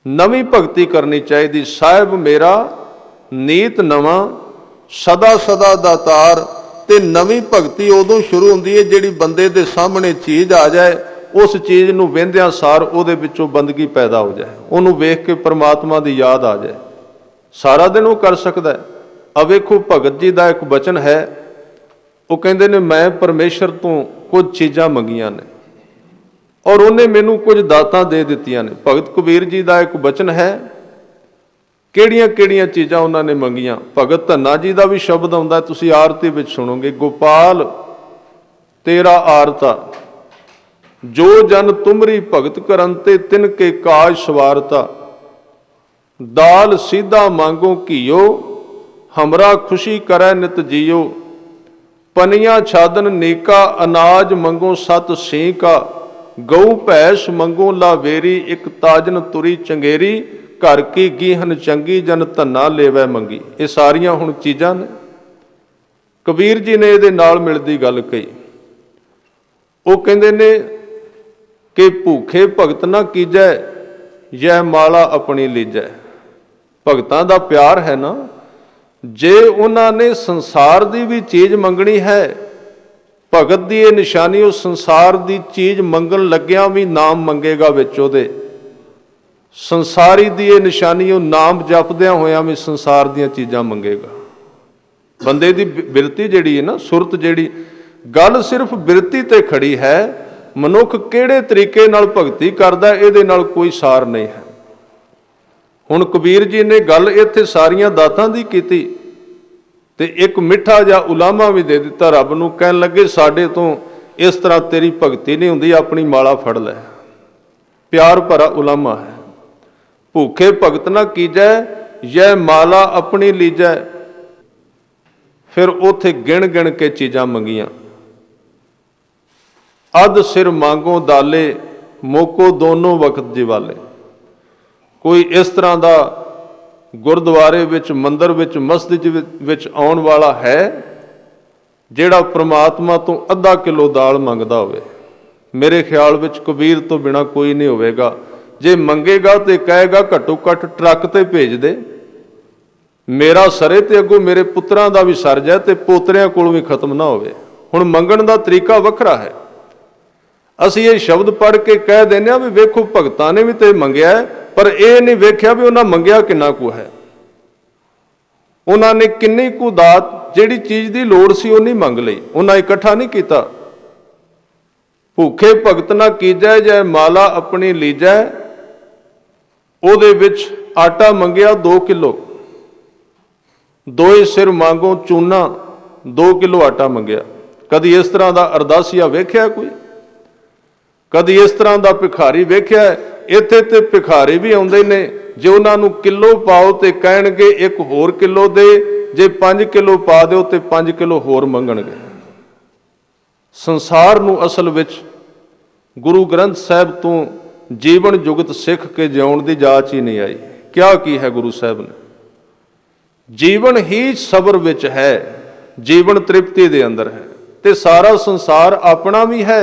ਨਵੀਂ ਭਗਤੀ ਕਰਨੀ ਚਾਹੀਦੀ। ਸਾਹਿਬ ਮੇਰਾ ਨੀਤ ਨਵਾਂ, ਸਦਾ ਸਦਾ ਦਾਤਾਰ। ਤੇ ਨਵੀਂ ਭਗਤੀ ਉਦੋਂ ਸ਼ੁਰੂ ਹੁੰਦੀ ਹੈ ਜਿਹੜੀ ਬੰਦੇ ਦੇ ਸਾਹਮਣੇ ਚੀਜ਼ ਆ ਜਾਏ, ਉਸ ਚੀਜ਼ ਨੂੰ ਵੇਂਦਿਆਂ ਸਾਰ ਉਹਦੇ ਵਿੱਚੋਂ ਬੰਦਗੀ ਪੈਦਾ ਹੋ ਜਾਏ, ਉਹਨੂੰ ਵੇਖ ਕੇ ਪਰਮਾਤਮਾ ਦੀ ਯਾਦ ਆ ਜਾਏ। ਸਾਰਾ ਦਿਨ ਉਹ ਕਰ ਸਕਦਾ ਹੈ। ਆ ਵੇਖੋ ਭਗਤ ਜੀ ਦਾ ਇੱਕ ਬਚਨ ਹੈ, ਉਹ ਕਹਿੰਦੇ ਨੇ ਮੈਂ ਪਰਮੇਸ਼ਰ ਤੋਂ ਕੁਝ ਚੀਜ਼ਾਂ ਮੰਗੀਆਂ ਨੇ ਔਰ ਉਹਨੇ ਮੈਨੂੰ ਕੁਝ ਦਾਤਾਂ ਦੇ ਦਿੱਤੀਆਂ ਨੇ। ਭਗਤ ਕਬੀਰ ਜੀ ਦਾ ਇੱਕ ਬਚਨ ਹੈ, ਕਿਹੜੀਆਂ ਕਿਹੜੀਆਂ ਚੀਜ਼ਾਂ ਉਹਨਾਂ ਨੇ ਮੰਗੀਆਂ। ਭਗਤ ਧੰਨਾ ਜੀ ਦਾ ਵੀ ਸ਼ਬਦ ਆਉਂਦਾ, ਤੁਸੀਂ ਆਰਤੀ ਵਿੱਚ ਸੁਣੋਗੇ, ਗੋਪਾਲ ਤੇਰਾ ਆਰਤਾ, ਜੋ ਜਨ ਤੁਮਰੀ ਭਗਤ ਕਰਨ ਤੇ ਤਿਨ ਕੇ ਕਾਜ ਸਵਾਰਤਾ। ਦਾਲ ਸਿੱਧਾ ਮੰਗੋ ਘੀਓ, ਹਮਰਾ ਖੁਸ਼ੀ ਕਰੈ ਨਿਤ ਜੀਓ। ਪਨੀਆਂ ਛਾਦਨ ਨੀਕਾ, ਅਨਾਜ ਮੰਗੋ ਸਤ ਸਿੰਘ ਕਾ। ਗਊ ਭੈਸ ਮੰਗੋ ਲਾਵੇਰੀ, ਇੱਕ ਤਾਜਨ ਤੁਰੀ ਚੰਗੇਰੀ। ਘਰ ਕੀ ਗੀਹਨ ਚੰਗੀ, ਜਨ ਧੰਨਾ ਲੇਵੈ ਮੰਗੀ। ਇਹ ਸਾਰੀਆਂ ਹੁਣ ਚੀਜ਼ਾਂ ਨੇ। ਕਬੀਰ ਜੀ ਨੇ ਇਹਦੇ ਨਾਲ ਮਿਲਦੀ ਗੱਲ ਕਹੀ। ਉਹ ਕਹਿੰਦੇ ਨੇ ਕਿ ਭੂਖੇ ਭਗਤ ਨਾ ਕੀਜੈ, ਯਹ ਮਾਲਾ ਆਪਣੀ ਲੀਜੈ। ਭਗਤਾਂ ਦਾ ਪਿਆਰ ਹੈ ਨਾ, ਜੇ ਉਹਨਾਂ ਨੇ ਸੰਸਾਰ ਦੀ ਵੀ ਚੀਜ਼ ਮੰਗਣੀ ਹੈ, ਭਗਤ ਦੀ ਇਹ ਨਿਸ਼ਾਨੀ, ਉਹ ਸੰਸਾਰ ਦੀ ਚੀਜ਼ ਮੰਗਣ ਲੱਗਿਆਂ ਵੀ ਨਾਮ ਮੰਗੇਗਾ ਵਿੱਚ ਉਹਦੇ। ਸੰਸਾਰੀ ਦੀ ਇਹ ਨਿਸ਼ਾਨੀ, ਉਹ ਨਾਮ ਜਪਦਿਆਂ ਹੋਇਆਂ ਵੀ ਸੰਸਾਰ ਦੀਆਂ ਚੀਜ਼ਾਂ ਮੰਗੇਗਾ। ਬੰਦੇ ਦੀ ਬਿਰਤੀ ਜਿਹੜੀ ਹੈ ਨਾ, ਸੁਰਤ ਜਿਹੜੀ, ਗੱਲ ਸਿਰਫ ਬਿਰਤੀ ਤੇ ਖੜੀ ਹੈ। ਮਨੁੱਖ ਕਿਹੜੇ ਤਰੀਕੇ ਨਾਲ ਭਗਤੀ ਕਰਦਾ, ਇਹਦੇ ਨਾਲ ਕੋਈ ਸਾਰ ਨਹੀਂ ਹੈ। ਹੁਣ ਕਬੀਰ ਜੀ ਨੇ ਗੱਲ ਇੱਥੇ ਸਾਰੀਆਂ ਦਾਤਾਂ ਦੀ ਕੀਤੀ ਤੇ ਇੱਕ ਮਿੱਠਾ ਜਿਹਾ ਉਲਾਮਾ ਵੀ ਦੇ ਦਿੱਤਾ ਰੱਬ ਨੂੰ। ਕਹਿਣ ਲੱਗੇ ਸਾਡੇ ਤੋਂ ਇਸ ਤਰ੍ਹਾਂ ਤੇਰੀ ਭਗਤੀ ਨਹੀਂ ਹੁੰਦੀ, ਆਪਣੀ ਮਾਲਾ ਫੜ ਲੈ। ਪਿਆਰ ਭਰਾ ਉਲਾਮਾ ਹੈ। ਭੂਖੇ ਭਗਤ ਨਾ ਕੀਜੈ, ਯਹ ਮਾਲਾ ਆਪਣੀ ਲੀਜੈ। ਫਿਰ ਉੱਥੇ ਗਿਣ ਗਿਣ ਕੇ ਚੀਜ਼ਾਂ ਮੰਗੀਆਂ। ਅੱਧ ਸਿਰ ਮੰਗੋ ਦਾਲੇ, ਮੋਕੋ ਦੋਨੋਂ ਵਕਤ ਜਿਵਾਲੇ। कोई इस तरह का गुरुद्वारे विच, मंदिर विच, मस्जिद विच आउण वाला है जिहड़ा परमात्मा तो अद्धा किलो दाल मंगदा होवे? मेरे ख्याल विच कबीर तो बिना कोई नहीं होवेगा। जे मंगेगा तो कहेगा घट्टो घट्ट ट्रक ते भेज दे, मेरा सरे ते अगों मेरे पुत्रां दा भी सर जाए ते पोतरियां कोल भी खत्म ना होवे। हुण मंगण दा तरीका वखरा है। असीं ये शब्द पढ़ के कह देने भी वेखो भगतां ने भी ते मंगिया है, पर यह नहीं वेख्या भी उन्हां मंगिया किन्ना कु है। उन्होंने किन्नी कु दात जिहड़ी चीज़ की लोड़ सी वो नहीं मंग लई, उन्हें इकट्ठा नहीं किया। भूखे भगत ना कीजै जै माला अपनी लीजै, ਉਹਦੇ ਵਿੱਚ आटा मंगिया 2 किलो, 2 सिर मांगो चूना 2 किलो आटा मंगिया। कदी इस तरह का अरदासिया वेख्या कोई? कदी इस तरह का भिखारी वेख्या? इत्थे ते भिखारी भी आउंदे ने, जे उन्होंने किलो पाओ तो कहणगे 1 होर किलो दे, जे 5 किलो पा दो तो 5 किलो होर मंगणगे। संसार नूं असल विच गुरु ग्रंथ साहिब तो जीवन जुगत सिख के जिउण की जाच ही नहीं आई। क्या की है गुरु साहब ने? जीवन ही सबर विच है, जीवन तृप्ति दे अंदर है, ते सारा संसार अपना भी है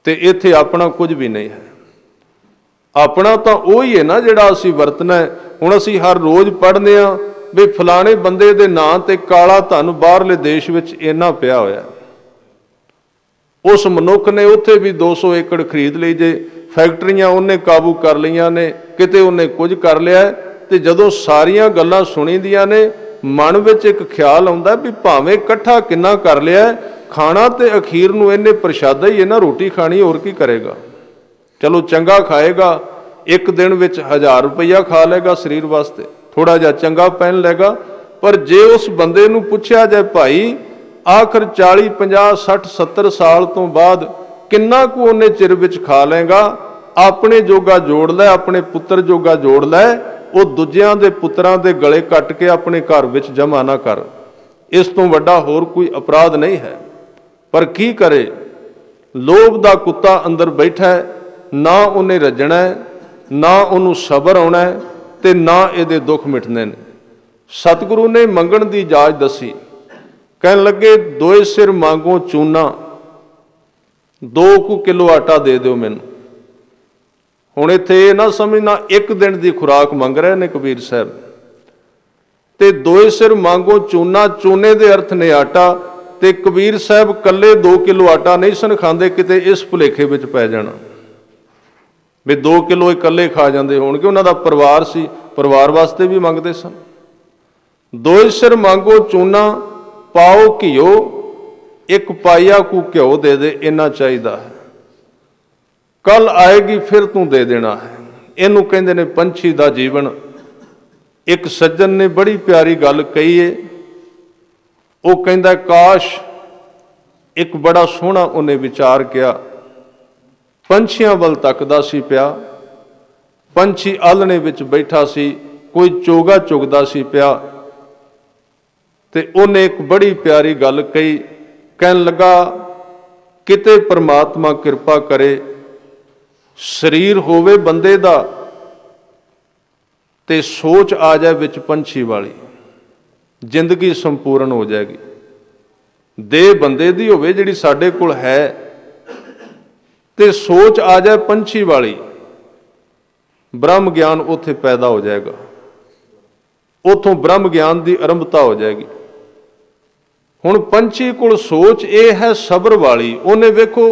ते इत्थे अपना कुछ भी नहीं है। अपना तो वही है ना जिहड़ा असीं वरतना है। हुण असीं हर रोज़ पढ़ने आ भी फलाने बंदे दे नां ते काला धन बाहरले देश विच इन्ना पिया होया, उस मनुख ने उत्थे भी 200 एकड़ खरीद ली, जे फैक्ट्रियां उन्हें काबू कर लिया ने, किते उन्हें कुछ कर लिया। तो जदों सारियां गल्लां सुनी दियां ने, मन विच एक ख्याल आउंदा भी भावें इकट्ठा किन्ना कर लिया, खाना तो अखीर नूं इन्हें प्रशादा ही है ना, रोटी खानी होर की करेगा। चलो चंगा खाएगा, एक दिन विच 1000 रुपया खा लेगा शरीर वास्ते, थोड़ा जिहा चंगा पहन लेगा। पर जे उस बंदे नूं पुछया जाए भाई आखिर 40, 50, 60, 70 साल तो बाद किन्ना कु उन्हें चिर विच खा लेगा, अपने जोगा जोड़ लै, अपने पुत्र जोगा जोड़ लै, वो दूजियां दे पुत्रां दे गले कट के अपने घर विच जमा ना कर। इस तो वड्डा होर कोई अपराध नहीं है। पर की करे, लोभ दा कुत्ता अंदर बैठा है, ना उन्हें रजना है, ना उन्होंने सबर आना है, ते ना इहदे दुख मिटने ने। सतगुरु ने मंगण दी जाच दसी, कहन लगे 2 सिर मांगो चूना, 2 किलो आटा दे दो मैनू। हुण इत्थे ये ना समझना 1 दिन की खुराक मंग रहे ने कबीर साहब। ते 2 सिर मांगो चूना, चूने दे अर्थ ने आटा, ते कबीर साहब कल्ले 2 किलो आटा नहीं सन खांदे, किते इस भुलेखे विच पै जाना भी 2 किलो इकल्ले खा जाते होणगे। उन्हां दा परिवार सी, परिवार वास्ते भी मंगते सन। 2 सिर मांगो चूना, पाओ घिओ, 1 पाइया को घिओ दे दे, इन्ना चाहिदा है, कल आएगी फिर तू दे देना है। इनू कहंदे ने पंछी दा जीवन। एक सज्जन ने बड़ी प्यारी गल कही है, वो कहंदा काश, एक बड़ा सोहना उन्हें विचार किया, पंछियां वल तकदा सी पिया, पंछी आलने विच बैठा सी, कोई चोगा चुगदा सी पिया, ते उन्हें एक बड़ी प्यारी गल कही, कहन लगा किते परमात्मा कृपा करे, शरीर होवे बंदे दा ते सोच आ जाए विच पंछी वाली, जिंदगी संपूर्ण हो जाएगी। देह बंदे दी होवे जिहड़ी साडे कोल है, ते सोच आ जाए पंछी वाली, ब्रह्म ज्ञान उत्थे पैदा हो जाएगा, उतों ब्रह्म ज्ञान की आरंभता हो जाएगी। हुण पंछी कोल सोच ये है सबर वाली, उन्हें वेखो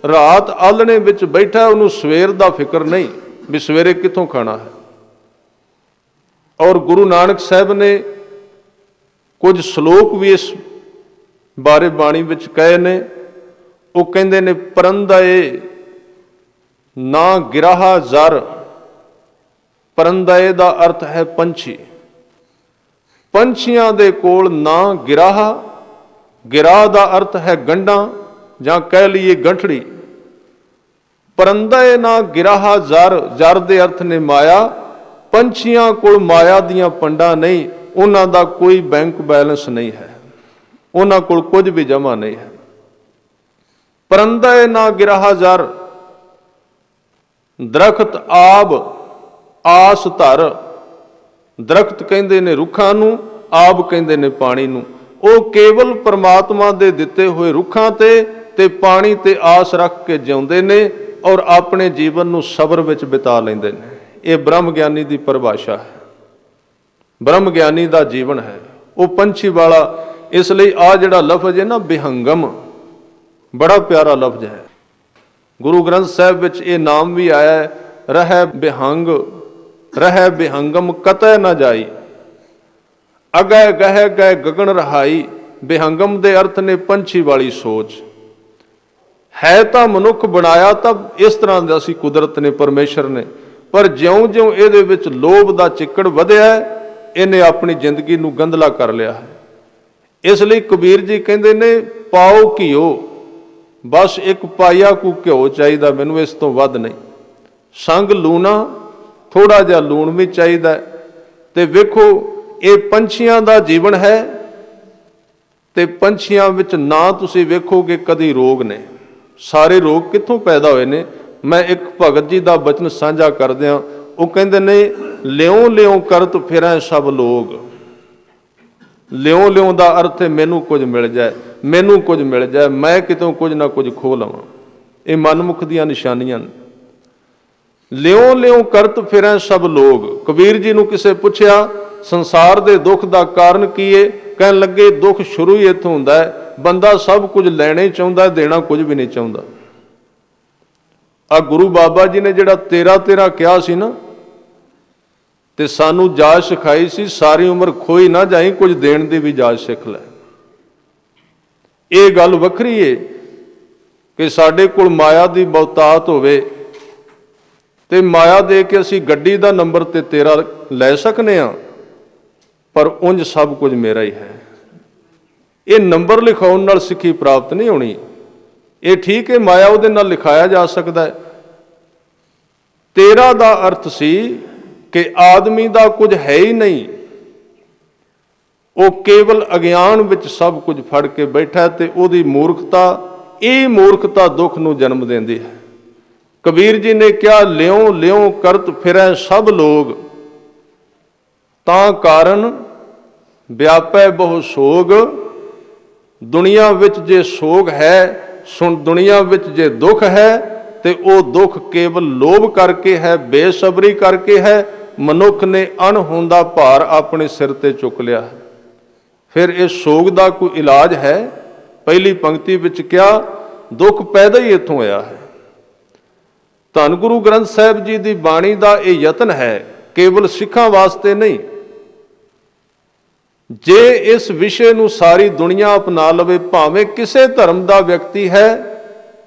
रात आलने विच बैठा, उन्होंने सवेर का फिक्र नहीं भी सवेरे कितों खाना है। और गुरु नानक साहब ने कुछ श्लोक भी इस बारे बाणी विच कहे ने, वो कहंदे ने परंदाए ना गिराहा जर, परंदाए दा अर्थ है पंछी। पंछियां दे कोल ना गिराहा, गिराह दा अर्थ है गंढा जां कह लीए गंठड़ी। परंदाए ना गिराहा जर, जर दे अर्थ ने माया। पंछियां कोल माया दियां पंडा नहीं, उन्हां दा कोई बैंक बैलेंस नहीं है, उन्हां कोल कुछ भी जमा नहीं है। परंदाए ना गिराहा जर, दरख्त आब ਆਸ ਧਰ। ਦਰਖਤ ਕਹਿੰਦੇ ਨੇ ਰੁੱਖਾਂ ਨੂੰ, ਆਪ ਕਹਿੰਦੇ ਨੇ ਪਾਣੀ ਨੂੰ। ਉਹ ਕੇਵਲ ਪਰਮਾਤਮਾ ਦੇ ਦਿੱਤੇ ਹੋਏ ਰੁੱਖਾਂ ਤੇ ਪਾਣੀ ਤੇ ਆਸ ਰੱਖ ਕੇ ਜਿਉਂਦੇ ਨੇ ਔਰ ਆਪਣੇ ਜੀਵਨ ਨੂੰ ਸਬਰ ਵਿੱਚ ਬਿਤਾ ਲੈਂਦੇ ਨੇ। ਇਹ ਬ੍ਰਹਮ ਗਿਆਨੀ ਦੀ ਪਰਿਭਾਸ਼ਾ ਹੈ, ਬ੍ਰਹਮ ਗਿਆਨੀ ਦਾ ਜੀਵਨ ਹੈ। ਉਹ ਪੰਛੀ ਵਾਲਾ, ਇਸ ਲਈ ਆ ਜਿਹੜਾ ਲਫ਼ਜ਼ ਹੈ ਨਾ ਵਿਹੰਗਮ, ਬੜਾ ਪਿਆਰਾ ਲਫ਼ਜ਼ ਹੈ। ਗੁਰੂ ਗ੍ਰੰਥ ਸਾਹਿਬ ਵਿੱਚ ਇਹ ਨਾਮ ਵੀ ਆਇਆ ਹੈ, ਰਹਿ ਵਿਹੰਗ, ਰਹਿ ਵਿਹੰਗਮ ਕਤੈ ਨਾ ਜਾਈ, ਅਗੈ ਗਹਿ ਗਹਿ ਗਗਨ ਰਹਾਈ। ਵਿਹੰਗਮ ਦੇ ਅਰਥ ਨੇ ਪੰਛੀ ਵਾਲੀ ਸੋਚ। ਹੈ ਤਾਂ ਮਨੁੱਖ ਬਣਾਇਆ ਤਾਂ ਇਸ ਤਰ੍ਹਾਂ ਦਾ ਸੀ ਕੁਦਰਤ ਨੇ, ਪਰਮੇਸ਼ਰ ਨੇ, ਪਰ ਜਿਉਂ-ਜਿਉਂ ਇਹਦੇ ਵਿੱਚ ਲੋਭ ਦਾ ਚਿੱਕੜ ਵਧਿਆ, ਇਹਨੇ ਆਪਣੀ ਜ਼ਿੰਦਗੀ ਨੂੰ ਗੰਧਲਾ ਕਰ ਲਿਆ ਹੈ। ਇਸ ਲਈ ਕਬੀਰ ਜੀ ਕਹਿੰਦੇ ਨੇ, ਪਾਓ ਘਿਓ, ਬਸ ਇੱਕ ਪਾਈਆ ਕੁ ਘਿਓ ਚਾਹੀਦਾ ਮੈਨੂੰ, ਇਸ ਤੋਂ ਵੱਧ ਨਹੀਂ। ਸੰਗ ਲੂਣਾ, ਥੋੜਾ ਜਿਹਾ ਲੂਣ ਵੀ ਚਾਹੀਦਾ। ਤੇ ਵੇਖੋ ਇਹ ਪੰਛੀਆਂ ਦਾ ਜੀਵਨ ਹੈ, ਤੇ ਪੰਛੀਆਂ ਵਿੱਚ ਨਾ ਤੁਸੀਂ ਵੇਖੋਗੇ ਕਦੀ ਰੋਗ ਨੇ। ਸਾਰੇ ਰੋਗ ਕਿੱਥੋਂ ਪੈਦਾ ਹੋਏ ਨੇ? ਮੈਂ ਇੱਕ ਭਗਤ ਜੀ ਦਾ ਬਚਨ ਸਾਂਝਾ ਕਰਦਿਆਂ, ਉਹ ਕਹਿੰਦੇ ਨੇ, ਲਿਉ ਲਿਉ ਕਰਤ ਫਿਰੈ ਸਭ ਲੋਗ। ਲਿਉ ਲਿਉ ਦਾ ਅਰਥ ਹੈ ਮੈਨੂੰ ਕੁਝ ਮਿਲ ਜਾਏ, ਮੈਨੂੰ ਕੁਝ ਮਿਲ ਜਾਏ, ਮੈਂ ਕਿਤੋਂ ਕੁਝ ਨਾ ਕੁਝ ਖੋਹ ਲਵਾਂ। ਇਹ ਮਨਮੁਖ ਦੀਆਂ ਨਿਸ਼ਾਨੀਆਂ ਨੇ। ਲਿਉ ਲਿਉ ਕਰਤ ਫਿਰੈ ਸਭ ਲੋਗ। ਕਬੀਰ ਜੀ ਨੂੰ ਕਿਸੇ ਪੁੱਛਿਆ ਸੰਸਾਰ ਦੇ ਦੁੱਖ ਦਾ ਕਾਰਨ ਕੀ ਹੈ? ਕਹਿਣ ਲੱਗੇ ਦੁੱਖ ਸ਼ੁਰੂ ਹੀ ਇੱਥੋਂ ਹੁੰਦਾ ਹੈ, ਬੰਦਾ ਸਭ ਕੁਝ ਲੈਣਾ ਹੀ ਚਾਹੁੰਦਾ, ਦੇਣਾ ਕੁਝ ਵੀ ਨਹੀਂ ਚਾਹੁੰਦਾ। ਆ ਗੁਰੂ ਬਾਬਾ ਜੀ ਨੇ ਜਿਹੜਾ 13 ਕਿਹਾ ਸੀ ਨਾ, ਤੇ ਸਾਨੂੰ ਜਾਚ ਸਿਖਾਈ ਸੀ, ਸਾਰੀ ਉਮਰ ਖੋਈ ਨਾ ਜਾਈ, ਕੁਝ ਦੇਣ ਦੀ ਵੀ ਜਾਚ ਸਿੱਖ ਲੈ। ਇਹ ਗੱਲ ਵੱਖਰੀ ਏ ਕਿ ਸਾਡੇ ਕੋਲ ਮਾਇਆ ਦੀ ਬਹੁਤਾਤ ਹੋਵੇ ਤੇ ਮਾਇਆ ਦੇ ਕੇ ਅਸੀਂ ਗੱਡੀ ਦਾ ਨੰਬਰ ਤੇ 13 ਲੈ ਸਕਨੇ ਆ, ਪਰ ਉਂਝ ਸਭ ਕੁਝ ਮੇਰਾ ਹੀ ਹੈ। ਇਹ ਨੰਬਰ ਲਿਖਾਉਣ ਨਾਲ ਸਿੱਖੀ ਪ੍ਰਾਪਤ ਨਹੀਂ ਹੋਣੀ। ਇਹ ਠੀਕ ਹੈ, ਮਾਇਆ ਉਹਦੇ ਨਾਲ ਲਿਖਾਇਆ ਜਾ ਸਕਦਾ ਹੈ। 13 ਦਾ ਅਰਥ ਸੀ ਕਿ ਆਦਮੀ ਦਾ ਕੁਝ ਹੈ ਹੀ ਨਹੀਂ, ਉਹ ਕੇਵਲ ਅਗਿਆਨ ਵਿੱਚ ਸਭ ਕੁਝ ਫੜ ਕੇ ਬੈਠਾ, ਤੇ ਉਹਦੀ ਮੂਰਖਤਾ, ਇਹ ਮੂਰਖਤਾ ਦੁੱਖ ਨੂੰ ਜਨਮ ਦਿੰਦੀ ਹੈ। ਕਬੀਰ ਜੀ ਨੇ ਕਿਹਾ, ਲਿਉ ਲਿਉ ਕਰਤ ਫਿਰੈ ਸਭ ਲੋਗ, ਤਾਂ ਕਾਰਨ ਵਿਆਪੈ ਬਹੁ ਸੋਗ। ਦੁਨੀਆ ਵਿੱਚ ਜੇ ਸੋਗ ਹੈ, ਦੁਨੀਆ ਵਿੱਚ ਜੇ ਦੁੱਖ ਹੈ, ਤੇ ਉਹ ਦੁੱਖ ਕੇਵਲ ਲੋਭ ਕਰਕੇ ਹੈ, ਬੇਸਬਰੀ ਕਰਕੇ ਹੈ। ਮਨੁੱਖ ਨੇ ਅਣਹੋਂਦਾ ਭਾਰ ਆਪਣੇ ਸਿਰ ਤੇ ਚੁੱਕ ਲਿਆ। ਫਿਰ ਇਸ ਸੋਗ ਦਾ ਕੋਈ ਇਲਾਜ ਹੈ? ਪਹਿਲੀ ਪੰਕਤੀ ਵਿੱਚ ਕਿਹਾ, ਦੁੱਖ ਪੈਦਾ ਹੀ ਇੱਥੋਂ ਹੋਇਆ ਹੈ। ਧੰਨ ਗੁਰੂ ਗ੍ਰੰਥ ਸਾਹਿਬ ਜੀ ਦੀ ਬਾਣੀ ਦਾ ਇਹ ਯਤਨ ਹੈ, ਕੇਵਲ ਸਿੱਖਾਂ ਵਾਸਤੇ ਨਹੀਂ। ਜੇ ਇਸ ਵਿਸ਼ੇ ਨੂੰ ਸਾਰੀ ਦੁਨੀਆ ਅਪਣਾ ਲਵੇ, ਭਾਵੇਂ ਕਿਸੇ ਧਰਮ ਦਾ ਵਿਅਕਤੀ ਹੈ,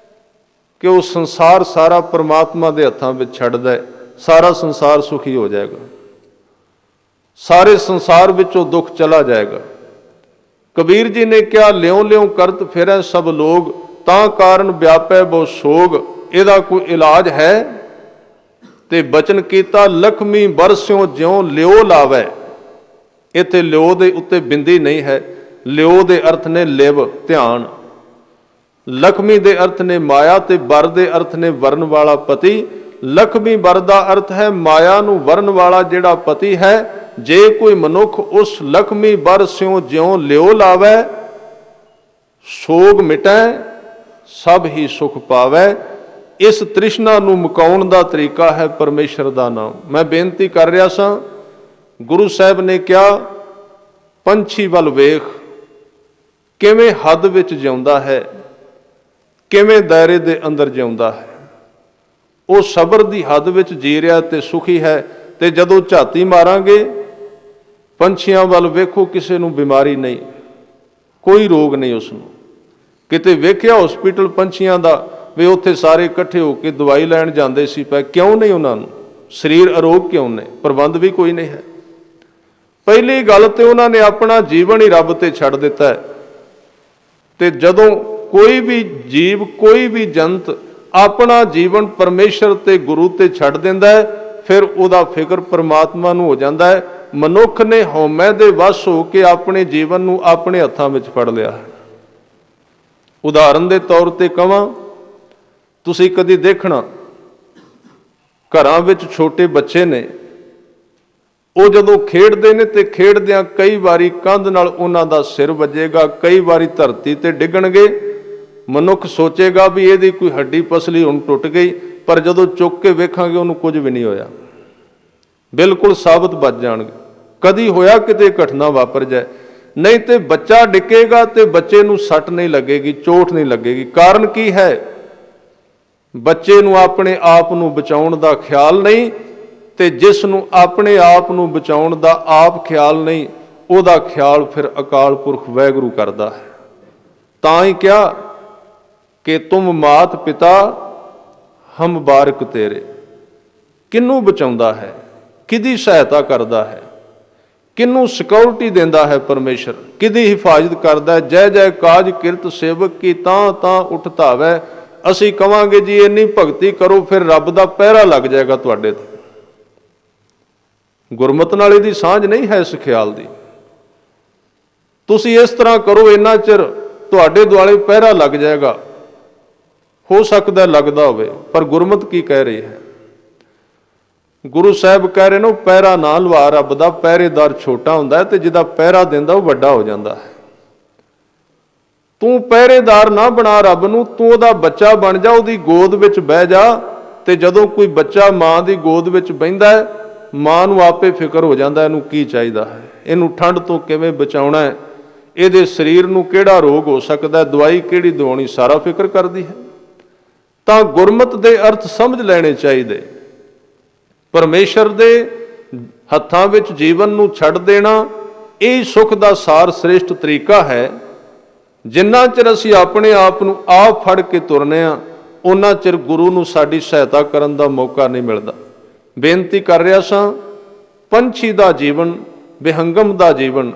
ਕਿ ਉਹ ਸੰਸਾਰ ਸਾਰਾ ਪਰਮਾਤਮਾ ਦੇ ਹੱਥਾਂ ਵਿੱਚ ਛੱਡਦਾ ਹੈ, ਸਾਰਾ ਸੰਸਾਰ ਸੁਖੀ ਹੋ ਜਾਏਗਾ, ਸਾਰੇ ਸੰਸਾਰ ਵਿੱਚੋਂ ਦੁੱਖ ਚਲਾ ਜਾਏਗਾ। ਕਬੀਰ ਜੀ ਨੇ ਕਿਹਾ, ਲਿਉ ਲਿਉ ਕਰਤ ਫਿਰੈ ਸਭ ਲੋਗ, ਤਾਂ ਕਾਰਨ ਵਿਆਪੈ ਬਹੁ ਸੋਗ। ਇਹਦਾ ਕੋਈ ਇਲਾਜ ਹੈ? ਤੇ ਬਚਨ ਕੀਤਾ, ਲਖਮੀ ਬਰਸਿਓ ਜਿਉ ਲਿਓ ਲਾਵੈ। ਇੱਥੇ ਲਿਓ ਦੇ ਉੱਤੇ ਬਿੰਦੀ ਨਹੀਂ ਹੈ। ਲਿਓ ਦੇ ਅਰਥ ਨੇ ਲਿਵ, ਧਿਆਨ। ਲਖਮੀ ਦੇ ਅਰਥ ਨੇ ਮਾਇਆ, ਤੇ ਬਰ ਦੇ ਅਰਥ ਨੇ ਵਰਨ ਵਾਲਾ ਪਤੀ। ਲਖਮੀ ਬਰ ਦਾ ਅਰਥ ਹੈ ਮਾਇਆ ਨੂੰ ਵਰਨ ਵਾਲਾ ਜਿਹੜਾ ਪਤੀ ਹੈ। ਜੇ ਕੋਈ ਮਨੁੱਖ ਉਸ ਲਖਮੀ ਬਰ ਸਿਉ ਜਿਉ ਲਿਓ ਲਾਵੈ, ਸੋਗ ਮਿਟੈ ਸਭ ਹੀ ਸੁਖ ਪਾਵੈ। ਇਸ ਤ੍ਰਿਸ਼ਨਾ ਨੂੰ ਮੁਕਾਉਣ ਦਾ ਤਰੀਕਾ ਹੈ ਪਰਮੇਸ਼ਰ ਦਾ ਨਾਮ। ਮੈਂ ਬੇਨਤੀ ਕਰ ਰਿਹਾ ਸਾਂ, ਗੁਰੂ ਸਾਹਿਬ ਨੇ ਕਿਹਾ, ਪੰਛੀ ਵੱਲ ਵੇਖ, ਕਿਵੇਂ ਹੱਦ ਵਿੱਚ ਜਿਉਂਦਾ ਹੈ, ਕਿਵੇਂ ਦਾਇਰੇ ਦੇ ਅੰਦਰ ਜਿਉਂਦਾ ਹੈ। ਉਹ ਸਬਰ ਦੀ ਹੱਦ ਵਿੱਚ ਜੀ ਰਿਹਾ ਤੇ ਸੁਖੀ ਹੈ। ਤੇ ਜਦੋਂ ਝਾਤੀ ਮਾਰਾਂਗੇ ਪੰਛੀਆਂ ਵੱਲ, ਵੇਖੋ ਕਿਸੇ ਨੂੰ ਬਿਮਾਰੀ ਨਹੀਂ, ਕੋਈ ਰੋਗ ਨਹੀਂ ਉਸ ਨੂੰ। ਕਿਤੇ ਵੇਖਿਆ ਹਸਪੀਟਲ ਪੰਛੀਆਂ ਦਾ, ਵੀ ਉੱਥੇ ਸਾਰੇ ਇਕੱਠੇ ਹੋ ਕੇ ਦਵਾਈ ਲੈਣ ਜਾਂਦੇ ਸੀ ਪਏ, ਕਿਉਂ ਨਹੀਂ? ਉਹਨਾਂ ਨੂੰ ਸਰੀਰ ਅਰੋਗ ਕਿਉਂ ਨੇ? ਪ੍ਰਬੰਧ ਵੀ ਕੋਈ ਨਹੀਂ ਹੈ। ਪਹਿਲੀ ਗੱਲ ਤੇ ਉਹਨਾਂ ਨੇ ਆਪਣਾ ਜੀਵਨ ਹੀ ਰੱਬ ਤੇ ਛੱਡ ਦਿੱਤਾ ਹੈ। ਤੇ ਜਦੋਂ ਕੋਈ ਵੀ ਜੀਵ, ਕੋਈ ਵੀ ਜੰਤ ਆਪਣਾ ਜੀਵਨ ਪਰਮੇਸ਼ਰ ਤੇ ਗੁਰੂ ਤੇ ਛੱਡ ਦਿੰਦਾ ਹੈ, ਫਿਰ ਉਹਦਾ ਫਿਕਰ ਪਰਮਾਤਮਾ ਨੂੰ ਹੋ ਜਾਂਦਾ ਹੈ। ਮਨੁੱਖ ਨੇ ਹਉਮੈ ਦੇ ਵਸ ਹੋ ਕੇ ਆਪਣੇ ਜੀਵਨ ਨੂੰ ਆਪਣੇ ਹੱਥਾਂ ਵਿੱਚ ਫੜ ਲਿਆ ਹੈ। ਉਦਾਹਰਨ ਦੇ ਤੌਰ ਤੇ ਕਵਾਂ, ਤੁਸੀਂ ਕਦੀ ਦੇਖਣਾ ਘਰਾਂ ਵਿੱਚ ਛੋਟੇ ਬੱਚੇ ਨੇ, ਉਹ ਜਦੋਂ ਖੇਡਦੇ ਨੇ ਤੇ ਖੇਡਦਿਆਂ ਕਈ ਵਾਰੀ ਕੰਧ ਨਾਲ ਉਹਨਾਂ ਦਾ ਸਿਰ ਵੱਜੇਗਾ, ਕਈ ਵਾਰੀ ਧਰਤੀ ਤੇ ਡਿੱਗਣਗੇ। ਮਨੁੱਖ ਸੋਚੇਗਾ ਵੀ ਇਹਦੀ ਕੋਈ ਹੱਡੀ ਪਸਲੀ ਹੁਣ ਟੁੱਟ ਗਈ, ਪਰ ਜਦੋਂ ਚੁੱਕ ਕੇ ਵੇਖਾਂਗੇ ਉਹਨੂੰ ਕੁਝ ਵੀ ਨਹੀਂ ਹੋਇਆ, ਬਿਲਕੁਲ ਸਾਬਤ ਬਚ ਜਾਣਗੇ। ਕਦੀ ਹੋਇਆ ਕਿਤੇ ਘਟਨਾ ਵਾਪਰ ਜਾਏ, ਨਹੀਂ ਤੇ ਬੱਚਾ ਡਿੱਗੇਗਾ ਤੇ ਬੱਚੇ ਨੂੰ ਸੱਟ ਨਹੀਂ ਲੱਗੇਗੀ, ਚੋਟ ਨਹੀਂ ਲੱਗੇਗੀ। ਕਾਰਨ ਕੀ ਹੈ? ਬੱਚੇ ਨੂੰ ਆਪਣੇ ਆਪ ਨੂੰ ਬਚਾਉਣ ਦਾ ਖਿਆਲ ਨਹੀਂ, ਤੇ ਜਿਸ ਨੂੰ ਆਪਣੇ ਆਪ ਨੂੰ ਬਚਾਉਣ ਦਾ ਆਪ ਖਿਆਲ ਨਹੀਂ, ਉਹਦਾ ਖਿਆਲ ਫਿਰ ਅਕਾਲ ਪੁਰਖ ਵਾਹਿਗੁਰੂ ਕਰਦਾ ਹੈ। ਤਾਂ ਹੀ ਕਿਹਾ ਕਿ ਤੁਮ ਮਾਤ ਪਿਤਾ ਹਮ ਬਾਰਕ ਤੇਰੇ। ਕਿਹਨੂੰ ਬਚਾਉਂਦਾ ਹੈ, ਕਿਹਦੀ ਸਹਾਇਤਾ ਕਰਦਾ ਹੈ, ਕਿਹਨੂੰ ਸਿਕਿਉਰਿਟੀ ਦਿੰਦਾ ਹੈ ਪਰਮੇਸ਼ਰ, ਕਿਹਦੀ ਹਿਫਾਜ਼ਤ ਕਰਦਾ ਹੈ। ਜੈ ਜੈ ਕਾਜ ਕਿਰਤ ਸੇਵਕ ਕੀ ਤਾਂ ਤਾਂ ਉੱਠ ਧਾਵੈ। ਅਸੀਂ ਕਵਾਂਗੇ ਜੀ ਇੰਨੀ ਭਗਤੀ ਕਰੋ, ਫਿਰ ਰੱਬ ਦਾ ਪਹਿਰਾ ਲੱਗ ਜਾਏਗਾ ਤੁਹਾਡੇ ਤੇ। ਗੁਰਮਤਿ ਨਾਲ ਇਹਦੀ ਸਾਂਝ ਨਹੀਂ ਹੈ ਇਸ ਖਿਆਲ ਦੀ। ਤੁਸੀਂ ਇਸ ਤਰ੍ਹਾਂ ਕਰੋ, ਇੰਨਾ ਚਿਰ ਤੁਹਾਡੇ ਦੁਆਲੇ ਪਹਿਰਾ ਲੱਗ ਜਾਏਗਾ। ਹੋ ਸਕਦਾ ਲੱਗਦਾ ਹੋਵੇ, ਪਰ ਗੁਰਮਤਿ ਕੀ ਕਹਿ ਰਹੀ ਹੈ? ਗੁਰੂ ਸਾਹਿਬ ਕਹਿ ਰਹੇ ਨੇ ਪਹਿਰਾ ਨਾ ਲਵਾ ਰੱਬ ਦਾ, ਪਹਿਰੇਦਾਰ ਛੋਟਾ ਹੁੰਦਾ ਹੈ ਤੇ ਜਿਹਦਾ ਪਹਿਰਾ ਦਿੰਦਾ ਉਹ ਵੱਡਾ ਹੋ ਜਾਂਦਾ ਹੈ। ਤੂੰ ਪਹਿਰੇਦਾਰ ਨਾ ਬਣਾ ਰੱਬ ਨੂੰ, ਤੂੰ ਉਹਦਾ ਬੱਚਾ ਬਣ ਜਾ, ਉਹਦੀ ਗੋਦ ਵਿੱਚ ਬਹਿ ਜਾ। ਤੇ ਜਦੋਂ ਕੋਈ ਬੱਚਾ ਮਾਂ ਦੀ ਗੋਦ ਵਿੱਚ ਬਹਿੰਦਾ ਹੈ, ਮਾਂ ਨੂੰ ਆਪੇ ਫਿਕਰ ਹੋ ਜਾਂਦਾ ਇਹਨੂੰ ਕੀ ਚਾਹੀਦਾ ਹੈ, ਇਹਨੂੰ ਠੰਡ ਤੋਂ ਕਿਵੇਂ ਬਚਾਉਣਾ ਹੈ, ਇਹਦੇ ਸਰੀਰ ਨੂੰ ਕਿਹੜਾ ਰੋਗ ਹੋ ਸਕਦਾ, ਦਵਾਈ ਕਿਹੜੀ ਦਵਾਉਣੀ, ਸਾਰਾ ਫਿਕਰ ਕਰਦੀ ਹੈ। ਤਾਂ ਗੁਰਮਤਿ ਦੇ ਅਰਥ ਸਮਝ ਲੈਣੇ ਚਾਹੀਦੇ। ਪਰਮੇਸ਼ਰ ਦੇ ਹੱਥਾਂ ਵਿੱਚ ਜੀਵਨ ਨੂੰ ਛੱਡ ਦੇਣਾ, ਇਹ ਸੁੱਖ ਦਾ ਸਾਰ ਸ੍ਰੇਸ਼ਟ ਤਰੀਕਾ ਹੈ। ਜਿੰਨਾ ਚਿਰ ਅਸੀਂ ਆਪਣੇ ਆਪ ਨੂੰ ਆਪ ਫੜ ਕੇ ਤੁਰਨੇ ਆ, ਉਹਨਾਂ ਚਿਰ ਗੁਰੂ ਨੂੰ ਸਾਡੀ ਸਹਾਇਤਾ ਕਰਨ ਦਾ ਮੌਕਾ ਨਹੀਂ ਮਿਲਦਾ। ਬੇਨਤੀ ਕਰ ਰਿਹਾ ਸਾਂ, ਪੰਛੀ ਦਾ ਜੀਵਨ, ਵਿਹੰਗਮ ਦਾ ਜੀਵਨ,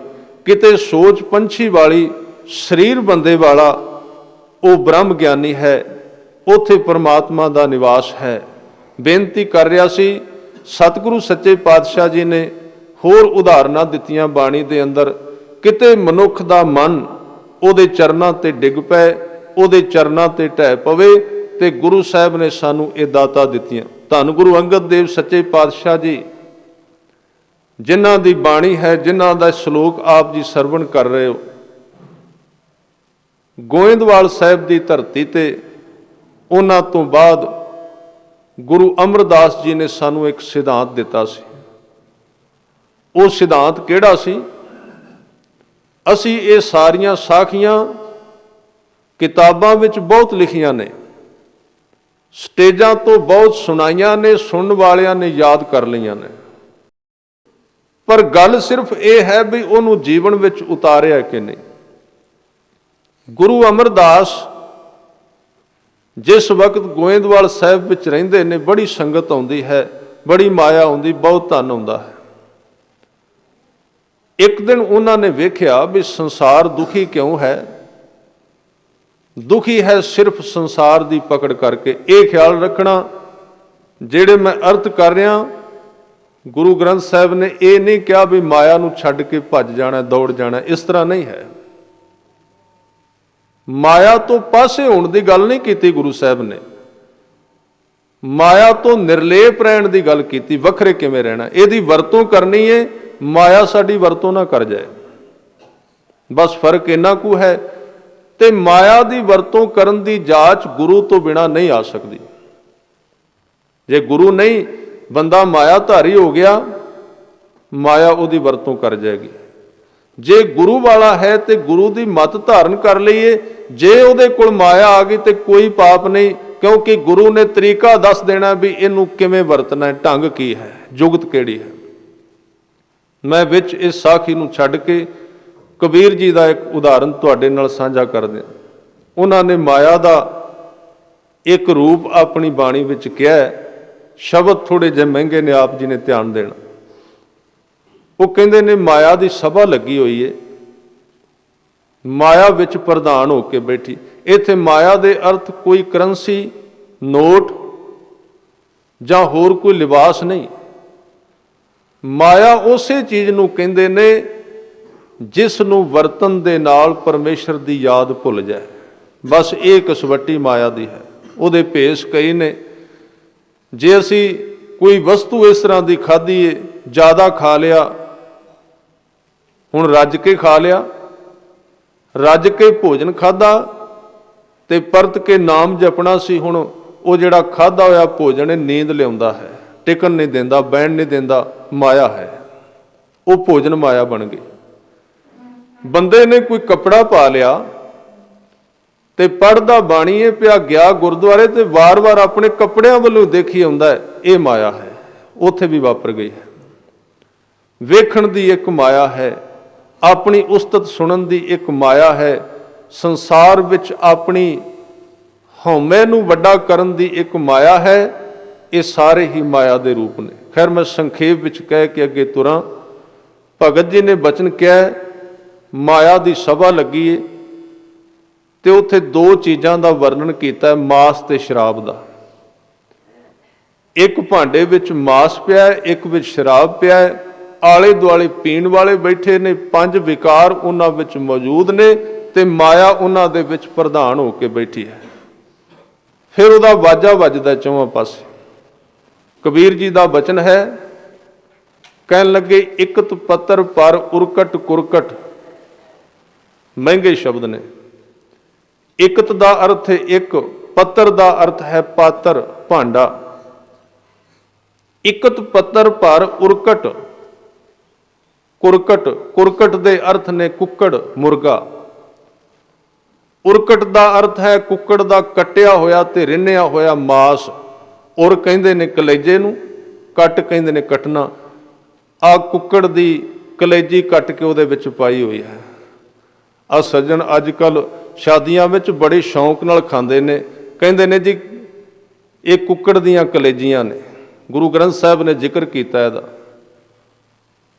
ਕਿਤੇ ਸੋਚ ਪੰਛੀ ਵਾਲੀ, ਸਰੀਰ ਬੰਦੇ ਵਾਲਾ, ਉਹ ਬ੍ਰਹਮ ਗਿਆਨੀ ਹੈ, ਉੱਥੇ ਪਰਮਾਤਮਾ ਦਾ ਨਿਵਾਸ ਹੈ। ਬੇਨਤੀ ਕਰ ਰਿਹਾ ਸੀ, ਸਤਿਗੁਰੂ ਸੱਚੇ ਪਾਤਸ਼ਾਹ ਜੀ ਨੇ ਹੋਰ ਉਦਾਹਰਨਾਂ ਦਿੱਤੀਆਂ ਬਾਣੀ ਦੇ ਅੰਦਰ। ਕਿਤੇ ਮਨੁੱਖ ਦਾ ਮਨ ਉਹਦੇ ਚਰਨਾਂ ਤੇ ਡਿੱਗ ਪਏ, ਉਹਦੇ ਚਰਨਾਂ ਤੇ ਢਹਿ ਪਵੇ, ਤੇ ਗੁਰੂ ਸਾਹਿਬ ਨੇ ਸਾਨੂੰ ਇਹ ਦਾਤਾਂ ਦਿੱਤੀਆਂ। ਧੰਨ ਗੁਰੂ ਅੰਗਦ ਦੇਵ ਸੱਚੇ ਪਾਤਸ਼ਾਹ ਜੀ, ਜਿਨ੍ਹਾਂ ਦੀ ਬਾਣੀ ਹੈ, ਜਿਨ੍ਹਾਂ ਦਾ ਸ਼ਲੋਕ ਆਪ ਜੀ ਸਰਵਣ ਕਰ ਰਹੇ ਹੋ, ਗੋਇੰਦਵਾਲ ਸਾਹਿਬ ਦੀ ਧਰਤੀ ਤੇ ਉਹਨਾਂ ਤੋਂ ਬਾਅਦ ਗੁਰੂ ਅਮਰਦਾਸ ਜੀ ਨੇ ਸਾਨੂੰ ਇੱਕ ਸਿਧਾਂਤ ਦਿੱਤਾ ਸੀ। ਉਹ ਸਿਧਾਂਤ ਕਿਹੜਾ ਸੀ? ਅਸੀਂ ਇਹ ਸਾਰੀਆਂ ਸਾਖੀਆਂ ਕਿਤਾਬਾਂ ਵਿੱਚ ਬਹੁਤ ਲਿਖੀਆਂ ਨੇ, ਸਟੇਜਾਂ ਤੋਂ ਬਹੁਤ ਸੁਣਾਈਆਂ ਨੇ, ਸੁਣਨ ਵਾਲਿਆਂ ਨੇ ਯਾਦ ਕਰ ਲਈਆਂ ਨੇ, ਪਰ ਗੱਲ ਸਿਰਫ ਇਹ ਹੈ ਵੀ ਉਹਨੂੰ ਜੀਵਨ ਵਿੱਚ ਉਤਾਰਿਆ ਕਿ ਨਹੀਂ। ਗੁਰੂ ਅਮਰਦਾਸ ਜਿਸ ਵਕਤ ਗੋਇੰਦਵਾਲ ਸਾਹਿਬ ਵਿੱਚ ਰਹਿੰਦੇ ਨੇ, ਬੜੀ ਸੰਗਤ ਆਉਂਦੀ ਹੈ, ਬੜੀ ਮਾਇਆ ਆਉਂਦੀ, ਬਹੁਤ ਧਨ ਆਉਂਦਾ ਹੈ। ਇੱਕ ਦਿਨ ਉਹਨਾਂ ਨੇ ਵੇਖਿਆ ਵੀ ਸੰਸਾਰ ਦੁਖੀ ਕਿਉਂ ਹੈ? ਦੁਖੀ ਹੈ ਸਿਰਫ ਸੰਸਾਰ ਦੀ ਪਕੜ ਕਰਕੇ। ਇਹ ਖਿਆਲ ਰੱਖਣਾ, ਜਿਹੜੇ ਮੈਂ ਅਰਥ ਕਰ ਰਿਹਾ, ਗੁਰੂ ਗ੍ਰੰਥ ਸਾਹਿਬ ਨੇ ਇਹ ਨਹੀਂ ਕਿਹਾ ਵੀ ਮਾਇਆ ਨੂੰ ਛੱਡ ਕੇ ਭੱਜ ਜਾਣਾ, ਦੌੜ ਜਾਣਾ, ਇਸ ਤਰ੍ਹਾਂ ਨਹੀਂ ਹੈ। ਮਾਇਆ ਤੋਂ ਪਾਸੇ ਹੋਣ ਦੀ ਗੱਲ ਨਹੀਂ ਕੀਤੀ ਗੁਰੂ ਸਾਹਿਬ ਨੇ, ਮਾਇਆ ਤੋਂ ਨਿਰਲੇਪ ਰਹਿਣ ਦੀ ਗੱਲ ਕੀਤੀ। ਵੱਖਰੇ ਕਿਵੇਂ ਰਹਿਣਾ, ਇਹਦੀ ਵਰਤੋਂ ਕਰਨੀ ਹੈ, ਮਾਇਆ ਸਾਡੀ ਵਰਤੋਂ ਨਾ ਕਰ ਜਾਏ, ਬਸ ਫਰਕ ਇੰਨਾ ਕੁ ਹੈ। ਤੇ ਮਾਇਆ ਦੀ ਵਰਤੋਂ ਕਰਨ ਦੀ ਜਾਂਚ ਗੁਰੂ ਤੋਂ ਬਿਨਾ ਨਹੀਂ ਆ ਸਕਦੀ। ਜੇ ਗੁਰੂ ਨਹੀਂ, ਬੰਦਾ ਮਾਇਆ ਧਾਰੀ ਹੋ ਗਿਆ, ਮਾਇਆ ਉਹਦੀ ਵਰਤੋਂ ਕਰ ਜਾਏਗੀ। ਜੇ ਗੁਰੂ ਵਾਲਾ ਹੈ ਤੇ ਗੁਰੂ ਦੀ ਮੱਤ ਧਾਰਨ ਕਰ ਲਈਏ, ਜੇ ਉਹਦੇ ਕੋਲ ਮਾਇਆ ਆ ਗਈ ਤੇ ਕੋਈ ਪਾਪ ਨਹੀਂ, ਕਿਉਂਕਿ ਗੁਰੂ ਨੇ ਤਰੀਕਾ ਦੱਸ ਦੇਣਾ ਵੀ ਇਹਨੂੰ ਕਿਵੇਂ ਵਰਤਣਾ ਹੈ, ਢੰਗ ਕੀ ਹੈ, ਜੁਗਤ ਕਿਹੜੀ ਹੈ। ਮੈਂ ਵਿੱਚ ਇਸ ਸਾਖੀ ਨੂੰ ਛੱਡ ਕੇ ਕਬੀਰ ਜੀ ਦਾ ਇੱਕ ਉਦਾਹਰਨ ਤੁਹਾਡੇ ਨਾਲ ਸਾਂਝਾ ਕਰ ਦਿਆਂ। ਉਹਨਾਂ ਨੇ ਮਾਇਆ ਦਾ ਇੱਕ ਰੂਪ ਆਪਣੀ ਬਾਣੀ ਵਿੱਚ ਕਿਹਾ, ਸ਼ਬਦ ਥੋੜੇ ਜਿਹੇ ਮਹਿੰਗੇ ਨੇ, ਆਪ ਜੀ ਨੇ ਧਿਆਨ ਦੇਣਾ। ਉਹ ਕਹਿੰਦੇ ਨੇ ਮਾਇਆ ਦੀ ਸਭਾ ਲੱਗੀ ਹੋਈ ਹੈ, ਮਾਇਆ ਵਿੱਚ ਪ੍ਰਧਾਨ ਹੋ ਕੇ ਬੈਠੀ। ਇੱਥੇ ਮਾਇਆ ਦੇ ਅਰਥ ਕੋਈ ਕਰੰਸੀ, ਨੋਟ ਜਾਂ ਹੋਰ ਕੋਈ ਲਿਬਾਸ ਨਹੀਂ। ਮਾਇਆ ਉਸੇ ਚੀਜ਼ ਨੂੰ ਕਹਿੰਦੇ ਨੇ ਜਿਸ ਨੂੰ ਵਰਤਨ ਦੇ ਨਾਲ ਪਰਮੇਸ਼ਰ ਦੀ ਯਾਦ ਭੁੱਲ ਜਾਏ। ਬਸ ਇਹ ਕਸਵੱਟੀ ਮਾਇਆ ਦੀ ਹੈ। ਉਹਦੇ ਭੇਸ ਕਈ ਨੇ। ਜੇ ਅਸੀਂ ਕੋਈ ਵਸਤੂ ਇਸ ਤਰ੍ਹਾਂ ਦੀ ਖਾਧੀ ਏ ਜ਼ਿਆਦਾ ਖਾ ਲਿਆ, ਹੁਣ ਰੱਜ ਕੇ ਖਾ ਲਿਆ, ਰੱਜ ਕੇ ਭੋਜਨ ਖਾਧਾ ਤੇ ਪਰਤ ਕੇ ਨਾਮ ਜਪਣਾ ਸੀ। ਹੁਣ ਉਹ ਜਿਹੜਾ ਖਾਧਾ ਹੋਇਆ ਭੋਜਨ ਨੀਂਦ ਲਿਆਉਂਦਾ ਹੈ, ਟਿਕਣ ਨਹੀਂ ਦਿੰਦਾ, ਬਹਿਣ ਨਹੀਂ ਦਿੰਦਾ, ਮਾਇਆ ਹੈ। ਉਹ ਭੋਜਨ ਮਾਇਆ ਬਣ ਗਈ। ਬੰਦੇ ਨੇ ਕੋਈ ਕੱਪੜਾ ਪਾ ਲਿਆ ਤੇ ਪੜ੍ਹਦਾ ਬਾਣੀਏ ਪਿਆ, ਗਿਆ ਗੁਰਦੁਆਰੇ ਤੇ ਵਾਰ-ਵਾਰ ਆਪਣੇ ਕੱਪੜਿਆਂ ਵੱਲੋਂ ਦੇਖੀ ਆਉਂਦਾ ਹੈ, ਇਹ ਮਾਇਆ ਹੈ। ਉੱਥੇ ਵੀ ਵਾਪਰ ਗਈ ਹੈ। ਵੇਖਣ ਦੀ ਇੱਕ ਮਾਇਆ ਹੈ, ਆਪਣੀ ਉਸਤਤ ਸੁਣਨ ਦੀ ਇੱਕ ਮਾਇਆ ਹੈ, ਸੰਸਾਰ ਵਿੱਚ ਆਪਣੀ ਹਉਮੈ ਨੂੰ ਵੱਡਾ ਕਰਨ ਦੀ ਇੱਕ ਮਾਇਆ ਹੈ। ਇਹ ਸਾਰੇ ਹੀ ਮਾਇਆ ਦੇ ਰੂਪ ਨੇ। ਖੈਰ ਮੈਂ ਸੰਖੇਪ ਵਿੱਚ ਕਹਿ ਕੇ ਅੱਗੇ ਤੁਰਾਂ। ਭਗਤ ਜੀ ਨੇ ਬਚਨ ਕਿਹਾ, ਮਾਇਆ ਦੀ ਸਭਾ ਲੱਗੀ ਏ ਤੇ ਉੱਥੇ ਦੋ ਚੀਜ਼ਾਂ ਦਾ ਵਰਣਨ ਕੀਤਾ, ਮਾਸ ਤੇ ਸ਼ਰਾਬ ਦਾ। ਇੱਕ ਭਾਂਡੇ ਵਿੱਚ ਮਾਸ ਪਿਆ, ਇੱਕ ਵਿੱਚ ਸ਼ਰਾਬ ਪਿਆ, ਆਲੇ ਦੁਆਲੇ ਪੀਣ ਵਾਲੇ ਬੈਠੇ ਨੇ, ਪੰਜ ਵਿਕਾਰ ਉਹਨਾਂ ਵਿੱਚ ਮੌਜੂਦ ਨੇ ਤੇ ਮਾਇਆ ਉਹਨਾਂ ਦੇ ਵਿੱਚ ਪ੍ਰਧਾਨ ਹੋ ਕੇ ਬੈਠੀ ਹੈ। ਫਿਰ ਉਹਦਾ ਵਾਜਾ ਵੱਜਦਾ ਚੌਹਾਂ ਪਾਸੇ। ਕਬੀਰ ਜੀ ਦਾ ਬਚਨ ਹੈ, ਕਹਿਣ ਲੱਗੇ ਇਕਤ ਪੱਤਰ ਪਰ ਉਰਕਟ ਕੁਰਕਟ। ਮਹਿੰਗੇ ਸ਼ਬਦ ਨੇ। ਇਕਤ ਦਾ ਅਰਥ ਹੈ ਇੱਕ, ਪੱਤਰ ਦਾ ਅਰਥ ਹੈ ਪਾਤਰ, ਭਾਂਡਾ। ਇਕਤ ਪੱਤਰ ਪਰ ਉਰਕਟ ਕੁਰਕਟ। ਕੁਰਕਟ ਦੇ ਅਰਥ ਨੇ ਕੁੱਕੜ, ਮੁਰਗਾ। ਉਰਕਟ ਦਾ ਅਰਥ ਹੈ ਕੁੱਕੜ ਦਾ ਕੱਟਿਆ ਹੋਇਆ ਤੇ ਰਿੰਨਿਆ ਹੋਇਆ ਮਾਸ। ਉਰ ਕਹਿੰਦੇ ਨੇ ਕਲੇਜੇ ਨੂੰ, ਕੱਟ ਕਹਿੰਦੇ ਨੇ ਕੱਟਣਾ। ਆ ਕੁੱਕੜ ਦੀ ਕਲੇਜੀ ਕੱਟ ਕੇ ਉਹਦੇ ਵਿੱਚ ਪਾਈ ਹੋਈ ਹੈ। ਆ ਸੱਜਣ ਅੱਜ ਕੱਲ੍ਹ ਸ਼ਾਦੀਆਂ ਵਿੱਚ ਬੜੇ ਸ਼ੌਂਕ ਨਾਲ ਖਾਂਦੇ ਨੇ, ਕਹਿੰਦੇ ਨੇ ਜੀ ਇਹ ਕੁੱਕੜ ਦੀਆਂ ਕਲੇਜੀਆਂ ਨੇ। ਗੁਰੂ ਗ੍ਰੰਥ ਸਾਹਿਬ ਨੇ ਜ਼ਿਕਰ ਕੀਤਾ ਇਹਦਾ।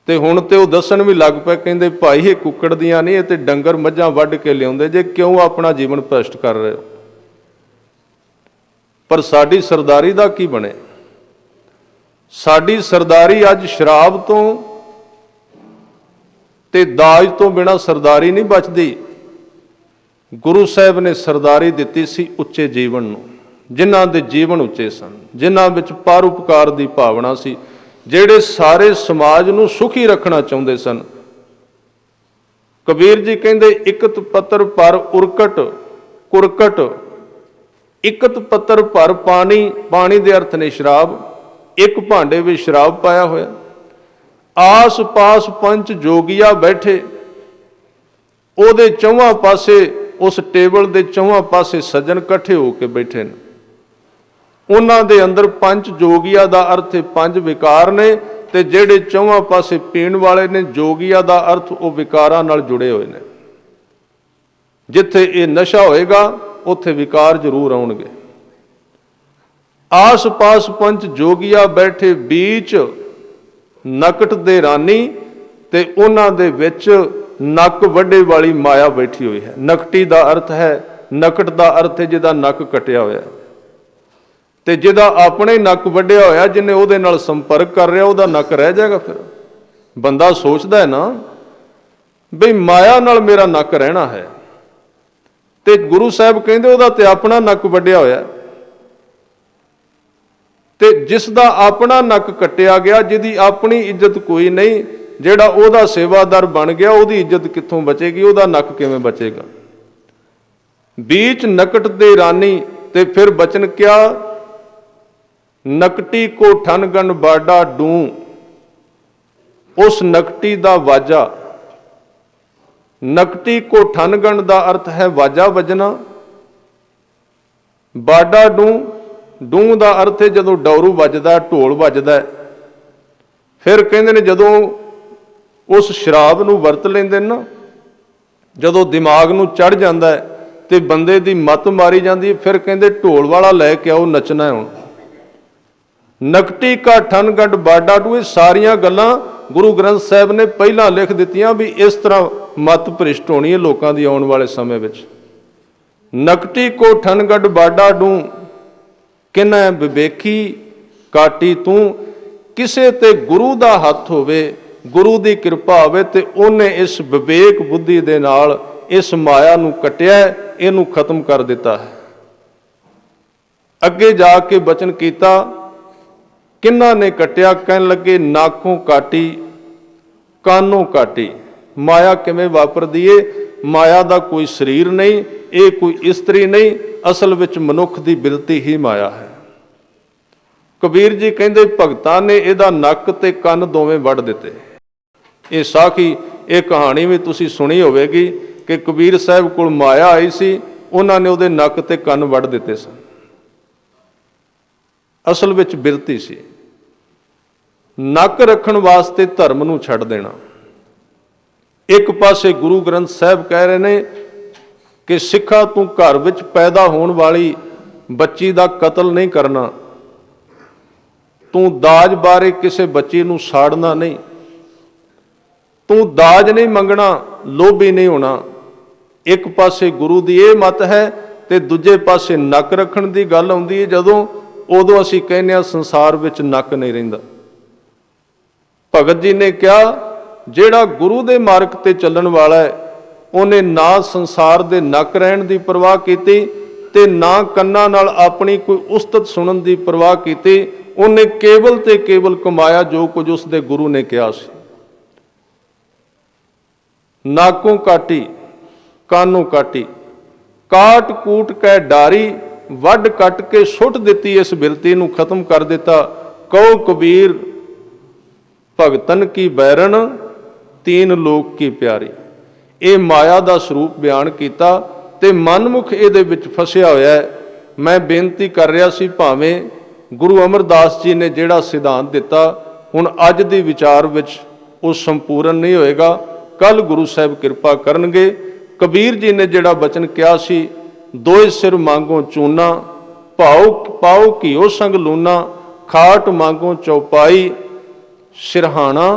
ਤੇ ਹੁਣ ਤੇ ਉਹ ਦੱਸਣ ਵੀ ਲੱਗ ਪਏ, ਕਹਿੰਦੇ ਭਾਈ ਇਹ ਕੁੱਕੜ ਦੀਆਂ ਨਹੀਂ, ਇਹ ਤੇ ਡੰਗਰ ਮੱਝਾਂ ਵੱਢ ਕੇ ਲਿਆਉਂਦੇ ਜੇ, ਕਿਉਂ ਆਪਣਾ ਜੀਵਨ ਭ੍ਰਸ਼ਟ ਕਰ ਰਹੇ ਹੋ। ਪਰ ਸਾਡੀ ਸਰਦਾਰੀ ਦਾ ਕੀ ਬਣੇ? ਸਾਡੀ ਸਰਦਾਰੀ ਅੱਜ ਸ਼ਰਾਬ ਤੋਂ ਤੇ ਦਾਜ ਤੋਂ ਬਿਨਾਂ ਸਰਦਾਰੀ ਨਹੀਂ ਬਚਦੀ। ਗੁਰੂ ਸਾਹਿਬ ਨੇ ਸਰਦਾਰੀ ਦਿੱਤੀ ਸੀ ਉੱਚੇ ਜੀਵਨ ਨੂੰ, ਜਿਨ੍ਹਾਂ ਦੇ ਜੀਵਨ ਉੱਚੇ ਸਨ, ਜਿਨ੍ਹਾਂ ਵਿੱਚ ਪਰਉਪਕਾਰ ਦੀ ਭਾਵਨਾ ਸੀ, ਜਿਹੜੇ ਸਾਰੇ ਸਮਾਜ ਨੂੰ ਸੁਖੀ ਰੱਖਣਾ ਚਾਹੁੰਦੇ ਸਨ। ਕਬੀਰ ਜੀ ਕਹਿੰਦੇ ਇਕਤ ਪੱਤਰ ਪਰ ਉਰਕਟ ਕੁਰਕਟ। ਇਕਤ ਪੱਤਰ ਪਰ ਪਾਣੀ, ਪਾਣੀ ਦੇ ਅਰਥ ਨੇ ਸ਼ਰਾਬ। ਇੱਕ ਭਾਂਡੇ ਵਿੱਚ ਸ਼ਰਾਬ ਪਾਇਆ ਹੋਇਆ। ਆਸ ਪਾਸ ਪੰਜ ਜੋਗੀਆ ਬੈਠੇ, ਉਹਦੇ ਚੌਹਾਂ ਪਾਸੇ, ਉਸ ਟੇਬਲ ਦੇ ਚੌਹਾਂ ਪਾਸੇ ਸੱਜਣ ਇਕੱਠੇ ਹੋ ਕੇ ਬੈਠੇ ਨੇ। ਉਹਨਾਂ ਦੇ ਅੰਦਰ ਪੰਜ ਜੋਗੀਆ ਦਾ ਅਰਥ ਹੈ ਪੰਜ ਵਿਕਾਰ ਨੇ, ਤੇ ਜਿਹੜੇ ਚੌਹਾਂ ਪਾਸੇ ਪੀਣ ਵਾਲੇ ਨੇ, ਜੋਗੀਆ ਦਾ ਅਰਥ ਉਹ ਵਿਕਾਰਾਂ ਨਾਲ ਜੁੜੇ ਹੋਏ ਨੇ। ਜਿੱਥੇ ਇਹ ਨਸ਼ਾ ਹੋਏਗਾ ਉੱਥੇ ਵਿਕਾਰ ਜ਼ਰੂਰ ਆਉਣਗੇ। ਆਸ ਪਾਸ ਪੰਜ ਜੋਗੀਆ ਬੈਠੇ, ਬੀਚ ਨਕਟ ਦੇ ਰਾਨੀ, ਤੇ ਉਹਨਾਂ ਦੇ ਵਿੱਚ ਨੱਕ ਵੱਡੇ ਵਾਲੀ ਮਾਇਆ ਬੈਠੀ ਹੋਈ ਹੈ। ਨਕਟੀ ਦਾ ਅਰਥ ਹੈ, ਨਕਟ ਦਾ ਅਰਥ ਹੈ ਜਿਹਦਾ ਨੱਕ ਕੱਟਿਆ ਹੋਇਆ, ਤੇ ਜਿਹਦਾ ਆਪਣੇ ਨੱਕ ਵੱਢਿਆ ਹੋਇਆ, ਜਿਹਨੇ ਉਹਦੇ ਨਾਲ ਸੰਪਰਕ ਕਰ ਰਿਹਾ, ਉਹਦਾ ਨੱਕ ਰਹਿ ਜਾਏਗਾ। ਫਿਰ ਬੰਦਾ ਸੋਚਦਾ ਹੈ ਨਾ ਬਈ ਮਾਇਆ ਨਾਲ ਮੇਰਾ ਨੱਕ ਰਹਿਣਾ ਹੈ, ਤੇ ਗੁਰੂ ਸਾਹਿਬ ਕਹਿੰਦੇ ਉਹਦਾ ਤੇ ਆਪਣਾ ਨੱਕ ਵੱਢਿਆ ਹੋਇਆ। ਤੇ ਜਿਸ ਦਾ ਆਪਣਾ ਨੱਕ ਕੱਟਿਆ ਗਿਆ, ਜਿਹਦੀ ਆਪਣੀ ਇੱਜ਼ਤ ਕੋਈ ਨਹੀਂ, ਜਿਹੜਾ ਉਹਦਾ ਸੇਵਾਦਾਰ ਬਣ ਗਿਆ, ਉਹਦੀ ਇੱਜ਼ਤ ਕਿੱਥੋਂ ਬਚੇਗੀ? ਉਹਦਾ ਨੱਕ ਕਿਵੇਂ ਬਚੇਗਾ? ਬੀਚ ਨਕਟ ਦੇ ਰਾਨੀ। ਤੇ ਫਿਰ ਬਚਨ ਕਿਆ, ਨਕਟੀ ਕੋ ਠਨਗਣ ਬਾਡਾ ਡੂੰ। ਉਸ ਨਕਟੀ ਦਾ ਵਾਜਾ। ਨਕਟੀ ਕੋ ਠਨਗਣ ਦਾ ਅਰਥ ਹੈ ਵਾਜਾ ਵੱਜਣਾ। ਬਾਡਾ ਡੂੰ, ਡੂੰ ਦਾ ਅਰਥ ਹੈ ਜਦੋਂ ਡੌਰੂ ਵੱਜਦਾ, ਢੋਲ ਵੱਜਦਾ। ਫਿਰ ਕਹਿੰਦੇ ਨੇ ਜਦੋਂ ਉਸ ਸ਼ਰਾਬ ਨੂੰ ਵਰਤ ਲੈਂਦੇ ਨਾ, ਜਦੋਂ ਦਿਮਾਗ ਨੂੰ ਚੜ ਜਾਂਦਾ ਤੇ ਬੰਦੇ ਦੀ ਮੱਤ ਮਾਰੀ ਜਾਂਦੀ, ਫਿਰ ਕਹਿੰਦੇ ਢੋਲ ਵਾਲਾ ਲੈ ਕੇ ਆਓ, ਨੱਚਣਾ ਹੁਣ। ਨਕਟੀ ਕਾ ਠਨਗੰਢ ਬਾਡਾ ਡੂ। ਇਹ ਸਾਰੀਆਂ ਗੱਲਾਂ ਗੁਰੂ ਗ੍ਰੰਥ ਸਾਹਿਬ ਨੇ ਪਹਿਲਾਂ ਲਿਖ ਦਿੱਤੀਆਂ ਵੀ ਇਸ ਤਰ੍ਹਾਂ ਮੱਤ ਭ੍ਰਿਸ਼ਟ ਹੋਣੀ ਹੈ ਲੋਕਾਂ ਦੀ ਆਉਣ ਵਾਲੇ ਸਮੇਂ ਵਿੱਚ। ਨਕਟੀ ਕੋ ਠਨਗੰਢ ਬਾਡਾ ਡੂ, ਕਿਨੈ ਵਿਵੇਕੀ ਕਾਟੀ ਤੂੰ। ਕਿਸੇ ਤੇ ਗੁਰੂ ਦਾ ਹੱਥ ਹੋਵੇ, ਗੁਰੂ ਦੀ ਕਿਰਪਾ ਹੋਵੇ, ਤੇ ਉਹਨੇ ਇਸ ਵਿਵੇਕ ਬੁੱਧੀ ਦੇ ਨਾਲ ਇਸ ਮਾਇਆ ਨੂੰ ਕੱਟਿਆ, ਇਹਨੂੰ ਖਤਮ ਕਰ ਦਿੱਤਾ ਹੈ। ਅੱਗੇ ਜਾ ਕੇ ਬਚਨ ਕੀਤਾ, किन्ना ने कटिया, कहन लगे नाकों काटी कानों काटी। माया किवें वापरदी है? माया दा कोई शरीर नहीं, ये कोई इस्त्री नहीं, असल विच मनुख दी बिरती ही माया है। कबीर जी कहंदे भगतां ने इहदा नक ते कंन दोवें वड़ दिते। ये साखी, ये कहानी भी तुसीं सुनी होवेगी कि कबीर साहब कोल माया आई सी, उन्हां ने उहदे नक ते कंन वड़ दिते सन। असल विच बिरती सी। नक रखण वास्ते धर्म नूं छड्ड देना। एक पासे गुरु ग्रंथ साहब कह रहे ने कि सिखा तू घर विच पैदा होने वाली बच्ची दा कतल नहीं करना, तू दाज बारे किसी बच्ची नूं साड़ना नहीं, तू दाज नहीं मंगना, लोभी नहीं होना। एक पासे गुरु दी ये मत है ते दूजे पासे नक रखण दी गल आउंदी है जदों, उदों असीं कहने आ संसार विच नक नहीं रहिंदा। भगत जी ने कहा ਜਿਹੜਾ ਗੁਰੂ ਦੇ ਮਾਰਗ ਤੇ ਚੱਲਣ ਵਾਲਾ ਹੈ, ਉਹਨੇ ਨਾ ਸੰਸਾਰ ਦੇ ਨੱਕ ਰਹਿਣ ਦੀ ਪਰਵਾਹ ਕੀਤੀ ਤੇ ਨਾ ਕੰਨਾਂ ਨਾਲ ਆਪਣੀ ਕੋਈ ਉਸਤਤ ਸੁਣਨ ਦੀ ਪਰਵਾਹ ਕੀਤੀ। ਉਹਨੇ ਕੇਵਲ ਤੇ ਕੇਵਲ ਕਮਾਇਆ ਜੋ ਕੁਝ ਉਸ ਦੇ ਗੁਰੂ ਨੇ ਕਿਹਾ ਸੀ। ਨਾਕੋਂ ਕਾਟੀ ਕਾਨੋਂ ਕਾਟੀ, ਕਾਟ ਕੂਟ ਕੈ ਡਾਰੀ, ਵੱਢ ਕੱਟ ਕੇ ਸੁੱਟ ਦਿੱਤੀ, ਇਸ ਬਿਰਤੀ ਨੂੰ ਖਤਮ ਕਰ ਦਿੱਤਾ। ਕਹੋ ਕਬੀਰ ਭਗਤਨ ਕੀ ਬੈਰਨ, तीन लोक की प्यारी। ये माया का स्वरूप बयान किया ते मनमुख ये फसिया होया है। मैं बेनती कर रहा सी, भावें गुरु अमरदास जी ने जिहड़ा सिद्धांत दिता हुण अज दी विचार विच वो संपूर्ण नहीं होएगा, कल गुरु साहब कृपा करनगे। कबीर जी ने जिहड़ा बचन कहा सी, दोए सिर मांगो चूना, पाओ पाओ घिओ संग लूना, खाट मांगो चौपाई, सिरहाना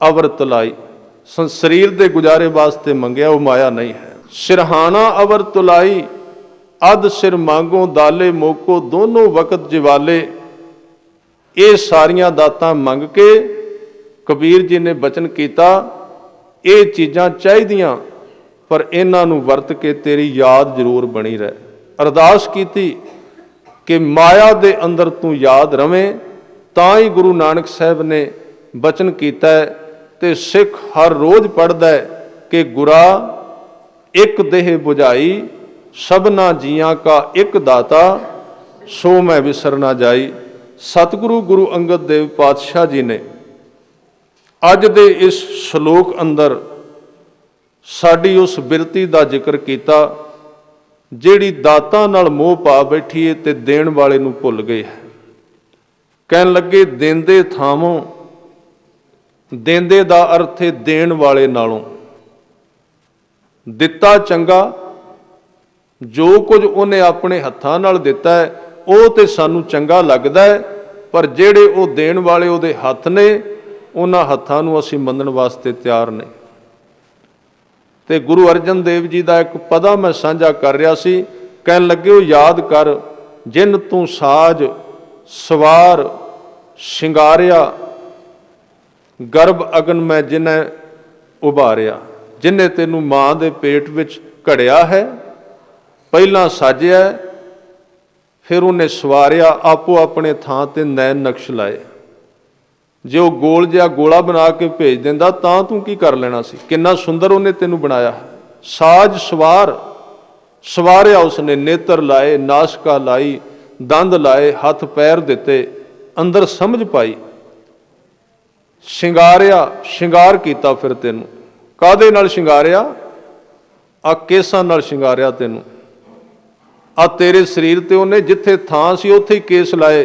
अवरत लाई। शरीर के गुजारे वास्ते मंगया, वो माया नहीं है। सिरहाना अवर तुलाई, अध सिर मांगो दाले मोको, दोनों वक्त जिवाले। ये सारियां दातां मंग के कबीर जी ने बचन किया, ये चीज़ां चाहिदियां पर इन्हां नूं वरत के तेरी याद जरूर बनी रहे। अरदास की कि माया दे अंदर तू याद रवें, तां ही गुरु नानक साहब ने बचन किया है ते सिख हर रोज़ पढ़दा है कि गुरा एक देह बुझाई, सबना जियां का एक दाता, सो मैं विसर ना जाई। सतगुरु गुरु अंगद देव पातशाह जी ने अज दे इस श्लोक अंदर साडी उस बिरती का जिक्र किया जिहड़ी दातां नाल मोह पा बैठी है ते देण वाले नूं भुल गई है। कहन लगे देंदे थावों, देंदे दा अर्थ है देण वाले नालों। दिता चंगा, जो कुछ उन्हें अपने हत्थां नाल दिता है वो तो सानू चंगा लगता है, पर जेड़े वो देण वाले उहदे हत्थ ने, उन्हां हत्थां नूं असीं मनण वास्ते तैयार नहीं। ते गुरु अर्जन देव जी का एक पदा मैं साझा कर रहा सी, कहन लगे वो याद कर, जिन तू साज सवार शिंगारिया, गर्भ अगन मैं जिन्हें उभारिया। जिन्हें तेनू मां दे पेट विच घड़िया है, पहला साजिया फिर उन्हें सवारिया, आपो अपने थां ते नैन नक्श लाए। जे वो गोल जिहा गोला बना के भेज दिंदा तां तू की कर लेना सी, किन्ना सुंदर उन्हें तेनू बनाया है। साज सवार, सवारिया उसने, नेत्र लाए, नासका लाई, दंद लाए, हथ पैर दिते, अंदर समझ पाई। शिंगारिया, शिंगार किया फिर तेनू, कादे नाल शिंगारिया? आ केसां नाल शिंगारिया तेनू। आ तेरे शरीर ते उन्हें जिथे थां सी उत्थे ही केस लाए।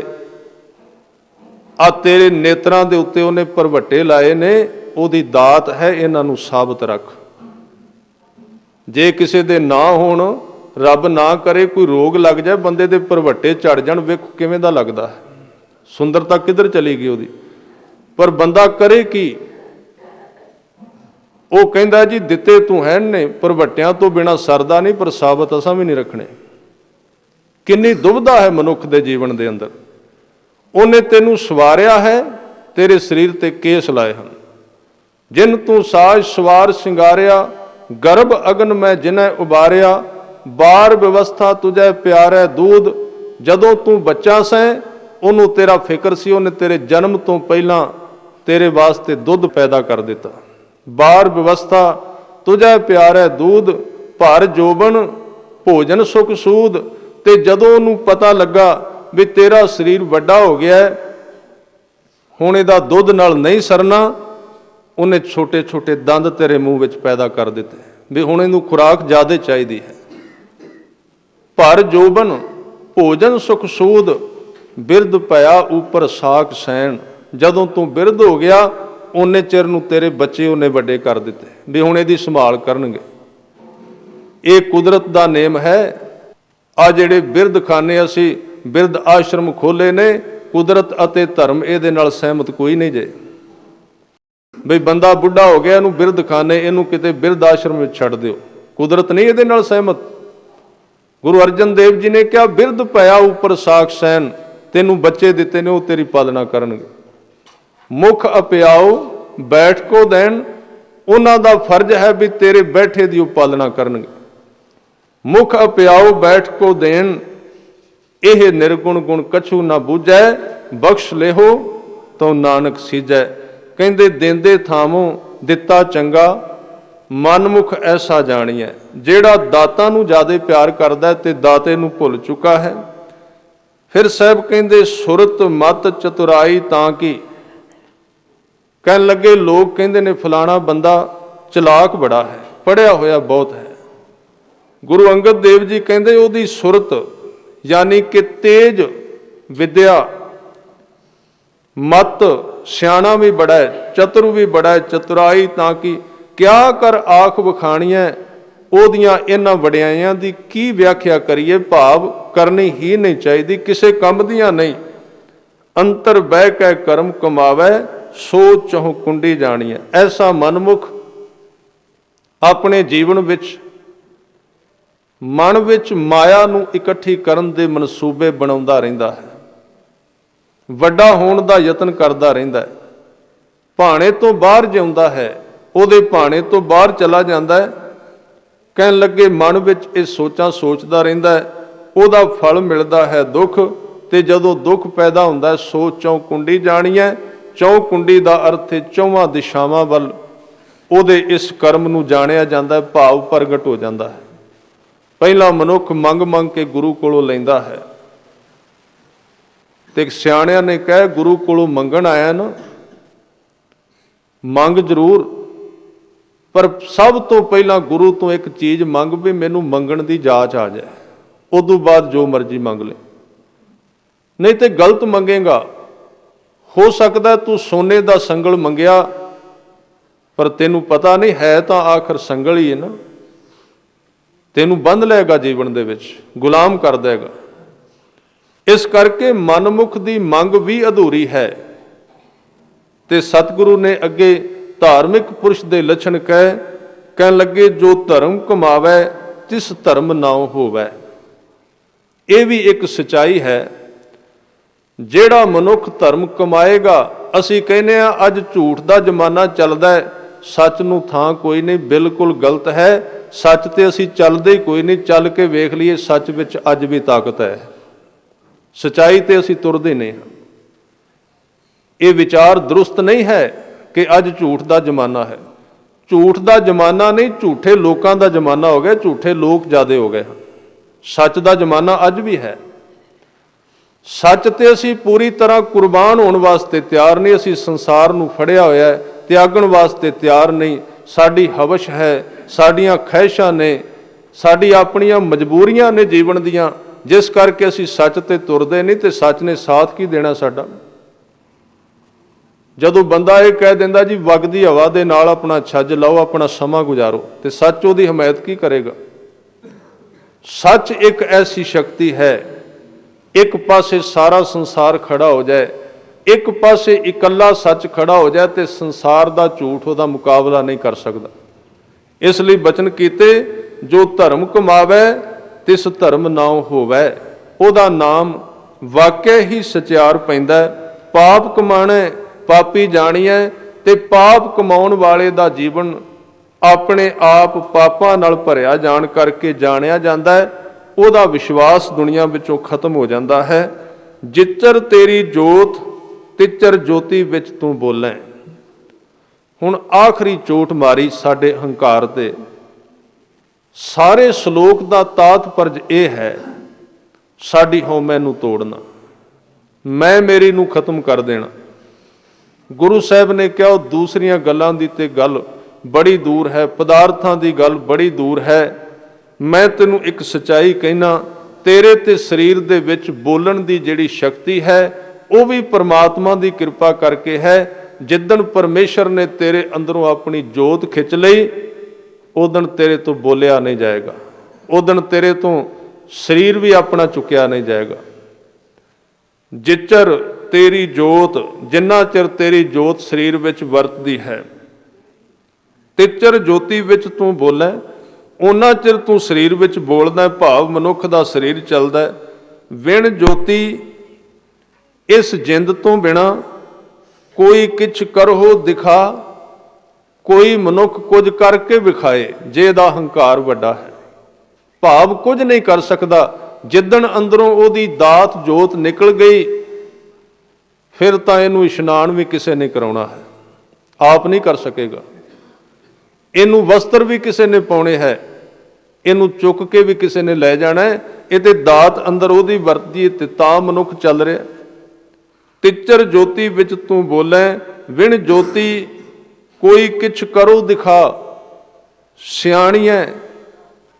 आ तेरे नेत्रां दे उत्ते उन्हें भरवट्टे लाए ने, उहदी दात है, इन्हां नूं साबित रख। जे किसी दे ना होण, रब ना करे कोई रोग लग जाए, बंदे दे भरवट्टे झड़ जाण, वेखो किवें दा लगदा है, सुंदरता किधर चली गई उहदी। पर बंदा करे की? वो कहता जी दिते तू है ने, पर वट्टियां तो बिना सरदा नहीं, पर साबत असां भी नहीं रखने। किन्नी दुविधा है मनुख के जीवन के अंदर। उन्हें तेनू सवारिया है, तेरे शरीर ते केस लाए हैं। जिन तू साज सवार सिंगारिया, गर्भ अगन मैं जिन्हें उबारिया, बार व्यवस्था तुझे प्यारे दूध। जदों तू बच्चा सैं ਉਹਨੂੰ ਤੇਰਾ ਫਿਕਰ ਸੀ, ਉਹਨੇ ਤੇਰੇ ਜਨਮ ਤੋਂ ਪਹਿਲਾਂ ਤੇਰੇ ਵਾਸਤੇ ਦੁੱਧ ਪੈਦਾ ਕਰ ਦਿੱਤਾ। ਬਾਰ ਵਿਵਸਥਾ ਤੁਝੈ ਪਿਆਰੈ ਦੂਧ, ਭਰ ਜੋਬਨ ਭੋਜਨ ਸੁਖ ਸੂਦ। ਤੇ ਜਦੋਂ ਉਹਨੂੰ ਪਤਾ ਲੱਗਾ ਵੀ ਤੇਰਾ ਸਰੀਰ ਵੱਡਾ ਹੋ ਗਿਆ, ਹੁਣ ਇਹਦਾ ਦੁੱਧ ਨਾਲ ਨਹੀਂ ਸਰਨਾ, ਉਹਨੇ ਛੋਟੇ ਛੋਟੇ ਦੰਦ ਤੇਰੇ ਮੂੰਹ ਵਿੱਚ ਪੈਦਾ ਕਰ ਦਿੱਤੇ ਵੀ ਹੁਣ ਇਹਨੂੰ ਖੁਰਾਕ ਜ਼ਿਆਦਾ ਚਾਹੀਦੀ ਹੈ। ਭਰ ਜੋਬਨ ਭੋਜਨ ਸੁਖ ਸੂਦ, ਬਿਰਧ ਭਇਆ ਉਪਰ ਸਾਖ ਸੈਣ। ਜਦੋਂ ਤੂੰ ਬਿਰਧ ਹੋ ਗਿਆ, ਉਹਨੇ ਚਿਰ ਨੂੰ ਤੇਰੇ ਬੱਚੇ ਉਹਨੇ ਵੱਡੇ ਕਰ ਦਿੱਤੇ ਵੀ ਹੁਣ ਇਹਦੀ ਸੰਭਾਲ ਕਰਨਗੇ। ਇਹ ਕੁਦਰਤ ਦਾ ਨੇਮ ਹੈ। ਆ ਜਿਹੜੇ ਬਿਰਧ ਖਾਨੇ ਅਸੀਂ ਬਿਰਧ ਆਸ਼ਰਮ ਖੋਲੇ ਨੇ, ਕੁਦਰਤ ਅਤੇ ਧਰਮ ਇਹਦੇ ਨਾਲ ਸਹਿਮਤ ਕੋਈ ਨਹੀਂ ਜੇ। ਬਈ ਬੰਦਾ ਬੁੱਢਾ ਹੋ ਗਿਆ, ਇਹਨੂੰ ਬਿਰਧ ਖਾਨੇ, ਇਹਨੂੰ ਕਿਤੇ ਬਿਰਧ ਆਸ਼ਰਮ ਵਿੱਚ ਛੱਡ ਦਿਓ, ਕੁਦਰਤ ਨਹੀਂ ਇਹਦੇ ਨਾਲ ਸਹਿਮਤ। ਗੁਰੂ ਅਰਜਨ ਦੇਵ ਜੀ ਨੇ ਕਿਹਾ ਬਿਰਧ ਭਇਆ ਉਪਰ ਸਾਖ ਸੈਨ, ਤੈਨੂੰ ਬੱਚੇ ਦਿੱਤੇ ਨੇ ਉਹ ਤੇਰੀ ਪਾਲਣਾ ਕਰਨਗੇ। ਮੁਖ ਅਪਿਆਓ ਬੈਠ ਕੋ ਦੇਣ, ਉਹਨਾਂ ਦਾ ਫਰਜ਼ ਹੈ ਵੀ ਤੇਰੇ ਬੈਠੇ ਦੀ ਉਹ ਪਾਲਣਾ ਕਰਨਗੇ। ਮੁਖ ਅਪਿਆਓ ਬੈਠ ਕੋ ਦੇਣ, ਇਹ ਨਿਰਗੁਣ ਗੁਣ ਕਛੂ ਨਾ ਬੂਝੈ, ਬਖਸ਼ ਲਿਹੋ ਤੋ ਨਾਨਕ ਸੀਜੈ। ਕਹਿੰਦੇ ਦੇਂਦੇ ਥਾਵੋਂ ਦਿੱਤਾ ਚੰਗਾ, ਮਨਮੁਖ ਐਸਾ ਜਾਣੀਐ। ਜਿਹੜਾ ਦਾਤਾ ਨੂੰ ਜ਼ਿਆਦਾ ਪਿਆਰ ਕਰਦਾ ਤੇ ਦਾਤੇ ਨੂੰ ਭੁੱਲ ਚੁੱਕਾ ਹੈ। ਫਿਰ ਸਾਹਿਬ ਕਹਿੰਦੇ ਸੁਰਤ ਮਤ ਚਤੁਰਾਈ ਤਾਂ ਕੀ। ਕਹਿਣ ਲੱਗੇ ਲੋਕ ਕਹਿੰਦੇ ਨੇ ਫਲਾਣਾ ਬੰਦਾ ਚਲਾਕ ਬੜਾ ਹੈ, ਪੜ੍ਹਿਆ ਹੋਇਆ ਬਹੁਤ ਹੈ। ਗੁਰੂ ਅੰਗਦ ਦੇਵ ਜੀ ਕਹਿੰਦੇ ਉਹਦੀ ਸੁਰਤ ਯਾਨੀ ਕਿ ਤੇਜ ਵਿਦਿਆ, ਮਤ ਸਿਆਣਾ ਵੀ ਬੜਾ ਹੈ, ਚਤੁਰ ਵੀ ਬੜਾ ਹੈ। ਚਤੁਰਾਈ ਤਾਂ ਕਿ ਕਿਆ ਕਰ ਆਖ ਵਖਾਣੀਐ, ਉਹਦੀਆਂ ਇਹਨਾਂ ਵਡਿਆਈਆਂ ਦੀ ਕੀ ਵਿਆਖਿਆ ਕਰੀਏ। ਭਾਵ ਕਰਨੀ ਹੀ ਨਹੀਂ ਚਾਹੀਦੀ, ਕਿਸੇ ਕੰਮ ਦੀਆਂ ਨਹੀਂ। ਅੰਤਰ ਬਹਿ ਕੇ ਕਰਮ ਕਮਾਵੈ, ਸੋ ਚਹੁ ਕੁੰਡੀ ਜਾਣੀਐ। ਐਸਾ ਮਨਮੁਖ ਆਪਣੇ ਜੀਵਨ ਵਿੱਚ ਮਨ ਵਿੱਚ ਮਾਇਆ ਨੂੰ ਇਕੱਠੀ ਕਰਨ ਦੇ ਮਨਸੂਬੇ ਬਣਾਉਂਦਾ ਰਹਿੰਦਾ ਹੈ, ਵੱਡਾ ਹੋਣ ਦਾ ਯਤਨ ਕਰਦਾ ਰਹਿੰਦਾ ਹੈ। ਭਾਣੇ ਤੋਂ ਬਾਹਰ ਜਿਉਂਦਾ ਹੈ, ਉਹਦੇ ਭਾਣੇ ਤੋਂ ਬਾਹਰ ਚਲਾ ਜਾਂਦਾ ਹੈ। ਕਹਿਣ ਲੱਗੇ ਮਨ ਵਿੱਚ ਇਹ ਸੋਚਾਂ ਸੋਚਦਾ ਰਹਿੰਦਾ ਹੈ, ਉਹਦਾ ਫਲ ਮਿਲਦਾ ਹੈ ਦੁੱਖ। ਤੇ ਜਦੋਂ ਦੁੱਖ ਪੈਦਾ ਹੁੰਦਾ, ਸੋ ਚੌ ਕੁੰਡੀ ਜਾਣੀਐ। ਚੌ ਕੁੰਡੀ ਦਾ ਅਰਥ ਹੈ ਚੌਵਾਂ ਦਿਸ਼ਾਵਾਂ ਵੱਲ ਉਹਦੇ ਇਸ ਕਰਮ ਨੂੰ ਜਾਣਿਆ ਜਾਂਦਾ, ਭਾਵ ਪ੍ਰਗਟ ਹੋ ਜਾਂਦਾ ਹੈ। ਪਹਿਲਾਂ ਮਨੁੱਖ ਮੰਗ ਮੰਗ ਕੇ ਗੁਰੂ ਕੋਲੋਂ ਲੈਂਦਾ ਹੈ, ਤੇ ਸਿਆਣਿਆਂ ਨੇ ਕਹੇ ਗੁਰੂ ਕੋਲੋਂ ਮੰਗਣ ਆਇਆ ਨਾ, ਮੰਗ ਜ਼ਰੂਰ, ਪਰ ਸਭ ਤੋਂ ਪਹਿਲਾਂ ਗੁਰੂ ਤੋਂ ਇੱਕ ਚੀਜ਼ ਮੰਗ ਵੀ ਮੈਨੂੰ ਮੰਗਣ ਦੀ ਜਾਚ ਆ ਜਾਏ, ਉਦੋਂ ਬਾਅਦ ਜੋ ਮਰਜ਼ੀ ਮੰਗ ਲੈ। ਨਹੀਂ ਤੇ ਗਲਤ ਮੰਗੇਗਾ। ਹੋ ਸਕਦਾ ਤੂੰ ਸੋਨੇ ਦਾ ਸੰਗਲ ਮੰਗਿਆ, ਪਰ ਤੈਨੂੰ ਪਤਾ ਨਹੀਂ ਹੈ ਤਾਂ ਆਖਰ ਸੰਗਲ ਹੀ ਹੈ ਨਾ, ਤੈਨੂੰ ਬੰਧ ਲਏਗਾ ਜੀਵਨ ਦੇ ਵਿੱਚ, ਗੁਲਾਮ ਕਰ ਦੇਗਾ। ਇਸ ਕਰਕੇ ਮਨਮੁਖ ਦੀ ਮੰਗ ਵੀ ਅਧੂਰੀ ਹੈ। ਤੇ ਸਤਿਗੁਰੂ ਨੇ ਅੱਗੇ ਧਾਰਮਿਕ ਪੁਰਸ਼ ਦੇ ਲੱਛਣ ਕਹਿਣ ਲੱਗੇ ਜੋ ਧਰਮ ਕਮਾਵੈ ਤਿਸ ਧਰਮ ਨਾਉ ਹੋਵੈ। ਇਹ ਵੀ ਇੱਕ ਸਚਾਈ ਹੈ। ਜਿਹੜਾ ਮਨੁੱਖ ਧਰਮ ਕਮਾਏਗਾ, ਅਸੀਂ ਕਹਿੰਦੇ ਆ ਅੱਜ ਝੂਠ ਦਾ ਜ਼ਮਾਨਾ ਚੱਲਦਾ ਹੈ, ਸੱਚ ਨੂੰ ਥਾਂ ਕੋਈ ਨਹੀਂ, ਬਿਲਕੁਲ ਗਲਤ ਹੈ। ਸੱਚ ਤੇ ਅਸੀਂ ਚੱਲਦੇ ਹੀ ਕੋਈ ਨਹੀਂ, ਚੱਲ ਕੇ ਵੇਖ ਲਈਏ ਸੱਚ ਵਿੱਚ ਅੱਜ ਵੀ ਤਾਕਤ ਹੈ। ਸਚਾਈ ਤੇ ਅਸੀਂ ਤੁਰਦੇ ਨਹੀਂ ਹਾਂ। ਇਹ ਵਿਚਾਰ ਦਰੁਸਤ ਨਹੀਂ ਹੈ ਕਿ ਅੱਜ ਝੂਠ ਦਾ ਜ਼ਮਾਨਾ ਹੈ। ਝੂਠ ਦਾ ਜ਼ਮਾਨਾ ਨਹੀਂ, ਝੂਠੇ ਲੋਕਾਂ ਦਾ ਜ਼ਮਾਨਾ ਹੋ ਗਿਆ, ਝੂਠੇ ਲੋਕ ਜ਼ਿਆਦੇ ਹੋ ਗਏ ਹਨ। ਸੱਚ ਦਾ ਜ਼ਮਾਨਾ ਅੱਜ ਵੀ ਹੈ। ਸੱਚ ਤੇ ਅਸੀਂ ਪੂਰੀ ਤਰ੍ਹਾਂ ਕੁਰਬਾਨ ਹੋਣ ਵਾਸਤੇ ਤਿਆਰ ਨਹੀਂ। ਅਸੀਂ ਸੰਸਾਰ ਨੂੰ ਫੜਿਆ ਹੋਇਆ ਹੈ, ਤਿਆਗਣ ਵਾਸਤੇ ਤਿਆਰ ਨਹੀਂ। ਸਾਡੀ ਹਵਸ਼ ਹੈ, ਸਾਡੀਆਂ ਖਹਿਸ਼ਾਂ ਨੇ, ਸਾਡੀ ਆਪਣੀਆਂ ਮਜਬੂਰੀਆਂ ਨੇ ਜੀਵਨ ਦੀਆਂ, ਜਿਸ ਕਰਕੇ ਅਸੀਂ ਸੱਚ ਤੇ ਤੁਰਦੇ ਨਹੀਂ। ਤੇ ਸੱਚ ਨੇ ਸਾਥ ਕੀ ਦੇਣਾ ਸਾਡਾ। ਜਦੋਂ ਬੰਦਾ ਇਹ ਕਹਿ ਦਿੰਦਾ ਜੀ ਵਗਦੀ ਹਵਾ ਦੇ ਨਾਲ ਆਪਣਾ ਛੱਜ ਲਾਓ, ਆਪਣਾ ਸਮਾਂ ਗੁਜ਼ਾਰੋ, ਤੇ ਸੱਚ ਉਹਦੀ ਹਮਾਇਤ ਕੀ ਕਰੇਗਾ। ਸੱਚ ਇੱਕ ਐਸੀ ਸ਼ਕਤੀ ਹੈ, ਇੱਕ ਪਾਸੇ ਸਾਰਾ ਸੰਸਾਰ ਖੜਾ ਹੋ ਜਾਏ, ਇੱਕ ਪਾਸੇ ਇਕੱਲਾ ਸੱਚ ਖੜਾ ਹੋ ਜਾਏ, ਤੇ ਸੰਸਾਰ ਦਾ ਝੂਠ ਉਹਦਾ ਮੁਕਾਬਲਾ ਨਹੀਂ ਕਰ ਸਕਦਾ। ਇਸ ਲਈ ਬਚਨ ਕੀਤੇ ਜੋ ਧਰਮ ਕਮਾਵੈ ਤਿਸ ਧਰਮ ਨਾਉ ਹੋਵੈ। ਉਹਦਾ ਨਾਮ ਵਾਕਿਆ ਹੀ ਸਚਿਆਰ ਪੈਂਦਾ। ਪਾਪ ਕਮਾਣਾ ਪਾਪੀ ਜਾਣੀਐ, ਤੇ ਪਾਪ ਕਮਾਉਣ ਵਾਲੇ ਦਾ ਜੀਵਨ ਆਪਣੇ ਆਪ ਪਾਪਾਂ ਨਾਲ ਭਰਿਆ ਜਾਣ ਕਰਕੇ ਜਾਣਿਆ ਜਾਂਦਾ ਹੈ। ਉਹਦਾ ਵਿਸ਼ਵਾਸ ਦੁਨੀਆ ਵਿੱਚੋਂ ਖਤਮ ਹੋ ਜਾਂਦਾ ਹੈ। ਜਿਚਰ ਤੇਰੀ ਜੋਤ ਤਿਚਰ ਜੋਤੀ ਵਿੱਚ ਤੂੰ ਬੋਲੇ। ਹੁਣ ਆਖਰੀ ਚੋਟ ਮਾਰੀ ਸਾਡੇ ਹੰਕਾਰ ਤੇ। ਸਾਰੇ ਸ਼ਲੋਕ ਦਾ ਤਾਤਪਰਜ ਇਹ ਹੈ, ਸਾਡੀ ਹਉਮੈ ਨੂੰ ਤੋੜਨਾ, ਮੈਂ ਮੇਰੀ ਨੂੰ ਖਤਮ ਕਰ ਦੇਣਾ। ਗੁਰੂ ਸਾਹਿਬ ਨੇ ਕਿਹਾ ਉਹ ਦੂਸਰੀਆਂ ਗੱਲਾਂ ਦੀ ਤੇ ਗੱਲ ਬੜੀ ਦੂਰ ਹੈ, ਪਦਾਰਥਾਂ ਦੀ ਗੱਲ ਬੜੀ ਦੂਰ ਹੈ। ਮੈਂ ਤੈਨੂੰ ਇੱਕ ਸੱਚਾਈ ਕਹਿਣਾ, ਤੇਰੇ ਤੇ ਸਰੀਰ ਦੇ ਵਿੱਚ ਬੋਲਣ ਦੀ ਜਿਹੜੀ ਸ਼ਕਤੀ ਹੈ ਉਹ ਵੀ ਪਰਮਾਤਮਾ ਦੀ ਕਿਰਪਾ ਕਰਕੇ ਹੈ। ਜਿੱਦਣ ਪਰਮੇਸ਼ਰ ਨੇ ਤੇਰੇ ਅੰਦਰੋਂ ਆਪਣੀ ਜੋਤ ਖਿੱਚ ਲਈ, ਉਦਣ ਤੇਰੇ ਤੋਂ ਬੋਲਿਆ ਨਹੀਂ ਜਾਏਗਾ, ਉਦਣ ਤੇਰੇ ਤੋਂ ਸਰੀਰ ਵੀ ਆਪਣਾ ਚੁੱਕਿਆ ਨਹੀਂ ਜਾਏਗਾ। ਜਿਚਰ ਤੇਰੀ ਜੋਤ, ਜਿੰਨਾ ਚਿਰ ਤੇਰੀ ਜੋਤ ਸਰੀਰ ਵਿੱਚ ਵਰਤਦੀ ਹੈ, ਤਿਚਰ ਜੋਤੀ ਵਿੱਚ ਤੂੰ ਬੋਲੇ, ਉਹਨਾਂ ਚਿਰ ਤੂੰ ਸਰੀਰ ਵਿੱਚ ਬੋਲਦਾ, ਭਾਵ ਮਨੁੱਖ ਦਾ ਸਰੀਰ ਚੱਲਦਾ। ਵਿਣ ਜੋਤੀ, ਇਸ ਜਿੰਦ ਤੋਂ ਬਿਨਾ ਕੋਈ ਕਿਛ ਕਰੋ ਦਿਖਾ, ਕੋਈ ਮਨੁੱਖ ਕੁਝ ਕਰਕੇ ਵਿਖਾਏ ਜੇ ਇਹਦਾ ਹੰਕਾਰ ਵੱਡਾ ਹੈ, ਭਾਵ ਕੁਝ ਨਹੀਂ ਕਰ ਸਕਦਾ। ਜਿੱਦਣ ਅੰਦਰੋਂ ਉਹਦੀ ਦਾਤ ਜੋਤ ਨਿਕਲ ਗਈ, ਫਿਰ ਤਾਂ ਇਹਨੂੰ ਇਸ਼ਨਾਨ ਵੀ ਕਿਸੇ ਨੇ ਕਰਾਉਣਾ ਹੈ, ਆਪ ਨਹੀਂ ਕਰ ਸਕੇਗਾ। ਇਹਨੂੰ ਵਸਤਰ ਵੀ ਕਿਸੇ ਨੇ ਪਾਉਣੇ ਹੈ, ਇਹਨੂੰ ਚੁੱਕ ਕੇ ਵੀ ਕਿਸੇ ਨੇ ਲੈ ਜਾਣਾ ਹੈ। ਇਹ ਤੇ ਦਾਤ ਅੰਦਰ ਉਹਦੀ ਵਰਤਦੀ ਤੇ ਤਾਂ ਮਨੁੱਖ ਚੱਲ ਰਿਹਾ। ਤਿਚਰ ਜੋਤੀ ਵਿੱਚ ਤੂੰ ਬੋਲੇ, ਵਿਣ ਜੋਤੀ ਕੋਈ ਕਿਛ ਕਰੋ ਦਿਖਾ। ਸਿਆਣੀ ਹੈ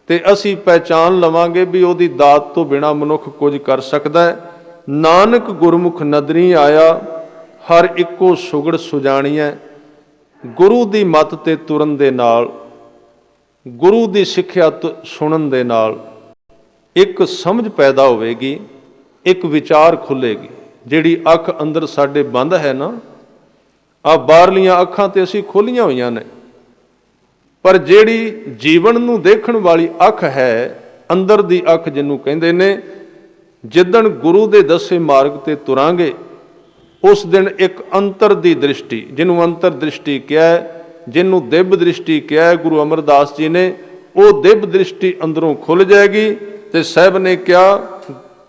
ਤੇ ਅਸੀਂ ਪਹਿਚਾਨ ਲਵਾਂਗੇ ਵੀ ਉਹਦੀ ਦਾਤ ਤੋਂ ਬਿਨਾ ਮਨੁੱਖ ਕੁਝ ਕਰ ਸਕਦਾ ਹੈ। ਨਾਨਕ ਗੁਰਮੁਖ ਨਦਰੀ ਆਇਆ, ਹਰ ਇੱਕੋ ਸੁਗੜ ਸੁਜਾਣੀਐ। ਗੁਰੂ ਦੀ ਮੱਤ ਤੇ ਤੁਰਨ ਦੇ ਨਾਲ, ਗੁਰੂ ਦੀ ਸਿੱਖਿਆ ਸੁਣਨ ਦੇ ਨਾਲ ਇੱਕ ਸਮਝ ਪੈਦਾ ਹੋਵੇਗੀ, ਇੱਕ ਵਿਚਾਰ ਖੁੱਲੇਗੀ। ਜਿਹੜੀ ਅੱਖ ਅੰਦਰ ਸਾਡੇ ਬੰਦ ਹੈ ਨਾ, ਆ ਬਾਹਰਲੀਆਂ ਅੱਖਾਂ ਤੇ ਅਸੀਂ ਖੋਲੀਆਂ ਹੋਈਆਂ ਨੇ, ਪਰ ਜਿਹੜੀ ਜੀਵਨ ਨੂੰ ਦੇਖਣ ਵਾਲੀ ਅੱਖ ਹੈ, ਅੰਦਰ ਦੀ ਅੱਖ ਜਿਹਨੂੰ ਕਹਿੰਦੇ ਨੇ, ਜਿੱਦਣ ਗੁਰੂ ਦੇ ਦੱਸੇ ਮਾਰਗ ਤੇ ਤੁਰਾਂਗੇ, ਉਸ ਦਿਨ ਇੱਕ ਅੰਤਰ ਦੀ ਦ੍ਰਿਸ਼ਟੀ, ਜਿਹਨੂੰ ਅੰਤਰ ਦ੍ਰਿਸ਼ਟੀ ਕਿਹਾ, ਜਿਹਨੂੰ ਦਿਵ ਦ੍ਰਿਸ਼ਟੀ ਕਿਹਾ ਗੁਰੂ ਅਮਰਦਾਸ ਜੀ ਨੇ, ਉਹ ਦਿਵ ਦ੍ਰਿਸ਼ਟੀ ਅੰਦਰੋਂ ਖੁੱਲ ਜਾਏਗੀ। ਤੇ ਸਾਹਿਬ ਨੇ ਕਿਹਾ,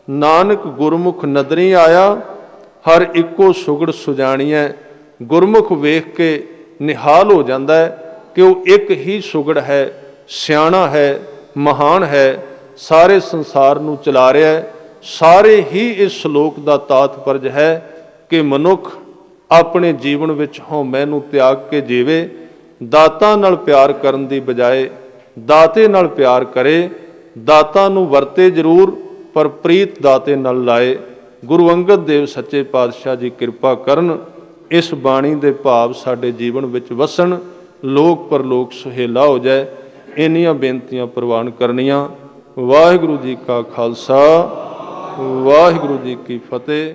ਨਾਨਕ ਗੁਰਮੁਖ ਨਦਰੀ ਆਇਆ, ਹਰ ਇੱਕੋ ਸੁਗੜ ਸੁਜਾਣੀਐ। ਗੁਰਮੁਖ ਵੇਖ ਕੇ ਨਿਹਾਲ ਹੋ ਜਾਂਦਾ ਹੈ ਕਿ ਉਹ ਇੱਕ ਹੀ ਸੁਗੜ ਹੈ, ਸਿਆਣਾ ਹੈ, ਮਹਾਨ ਹੈ, ਸਾਰੇ ਸੰਸਾਰ ਨੂੰ ਚਲਾ ਰਿਹਾ ਹੈ। ਸਾਰੇ ਹੀ ਇਸ ਸ਼ਲੋਕ ਦਾ ਤਾਤਪਰਜ ਹੈ ਕਿ ਮਨੁੱਖ ਆਪਣੇ ਜੀਵਨ ਵਿੱਚ ਹਉਮੈ ਨੂੰ ਤਿਆਗ ਕੇ ਜੀਵੇ, ਦਾਤਾਂ ਨਾਲ ਪਿਆਰ ਕਰਨ ਦੀ ਬਜਾਏ ਦਾਤੇ ਨਾਲ ਪਿਆਰ ਕਰੇ। ਦਾਤਾਂ ਨੂੰ ਵਰਤੇ ਜ਼ਰੂਰ, ਪਰ ਪ੍ਰੀਤ ਦਾਤੇ ਨਾਲ ਲਾਏ। ਗੁਰੂ ਅੰਗਦ ਦੇਵ ਸੱਚੇ ਪਾਤਸ਼ਾਹ ਜੀ ਕਿਰਪਾ ਕਰਨ, ਇਸ ਬਾਣੀ ਦੇ ਭਾਵ ਸਾਡੇ ਜੀਵਨ ਵਿੱਚ ਵਸਣ, ਲੋਕ ਪਰਲੋਕ ਸੁਹੇਲਾ ਹੋ ਜਾਏ। ਇੰਨੀਆਂ ਬੇਨਤੀਆਂ ਪ੍ਰਵਾਨ ਕਰਨੀਆਂ। ਵਾਹਿਗੁਰੂ ਜੀ ਕਾ ਖਾਲਸਾ, ਵਾਹਿਗੁਰੂ ਜੀ ਕੀ ਫਤਿਹ।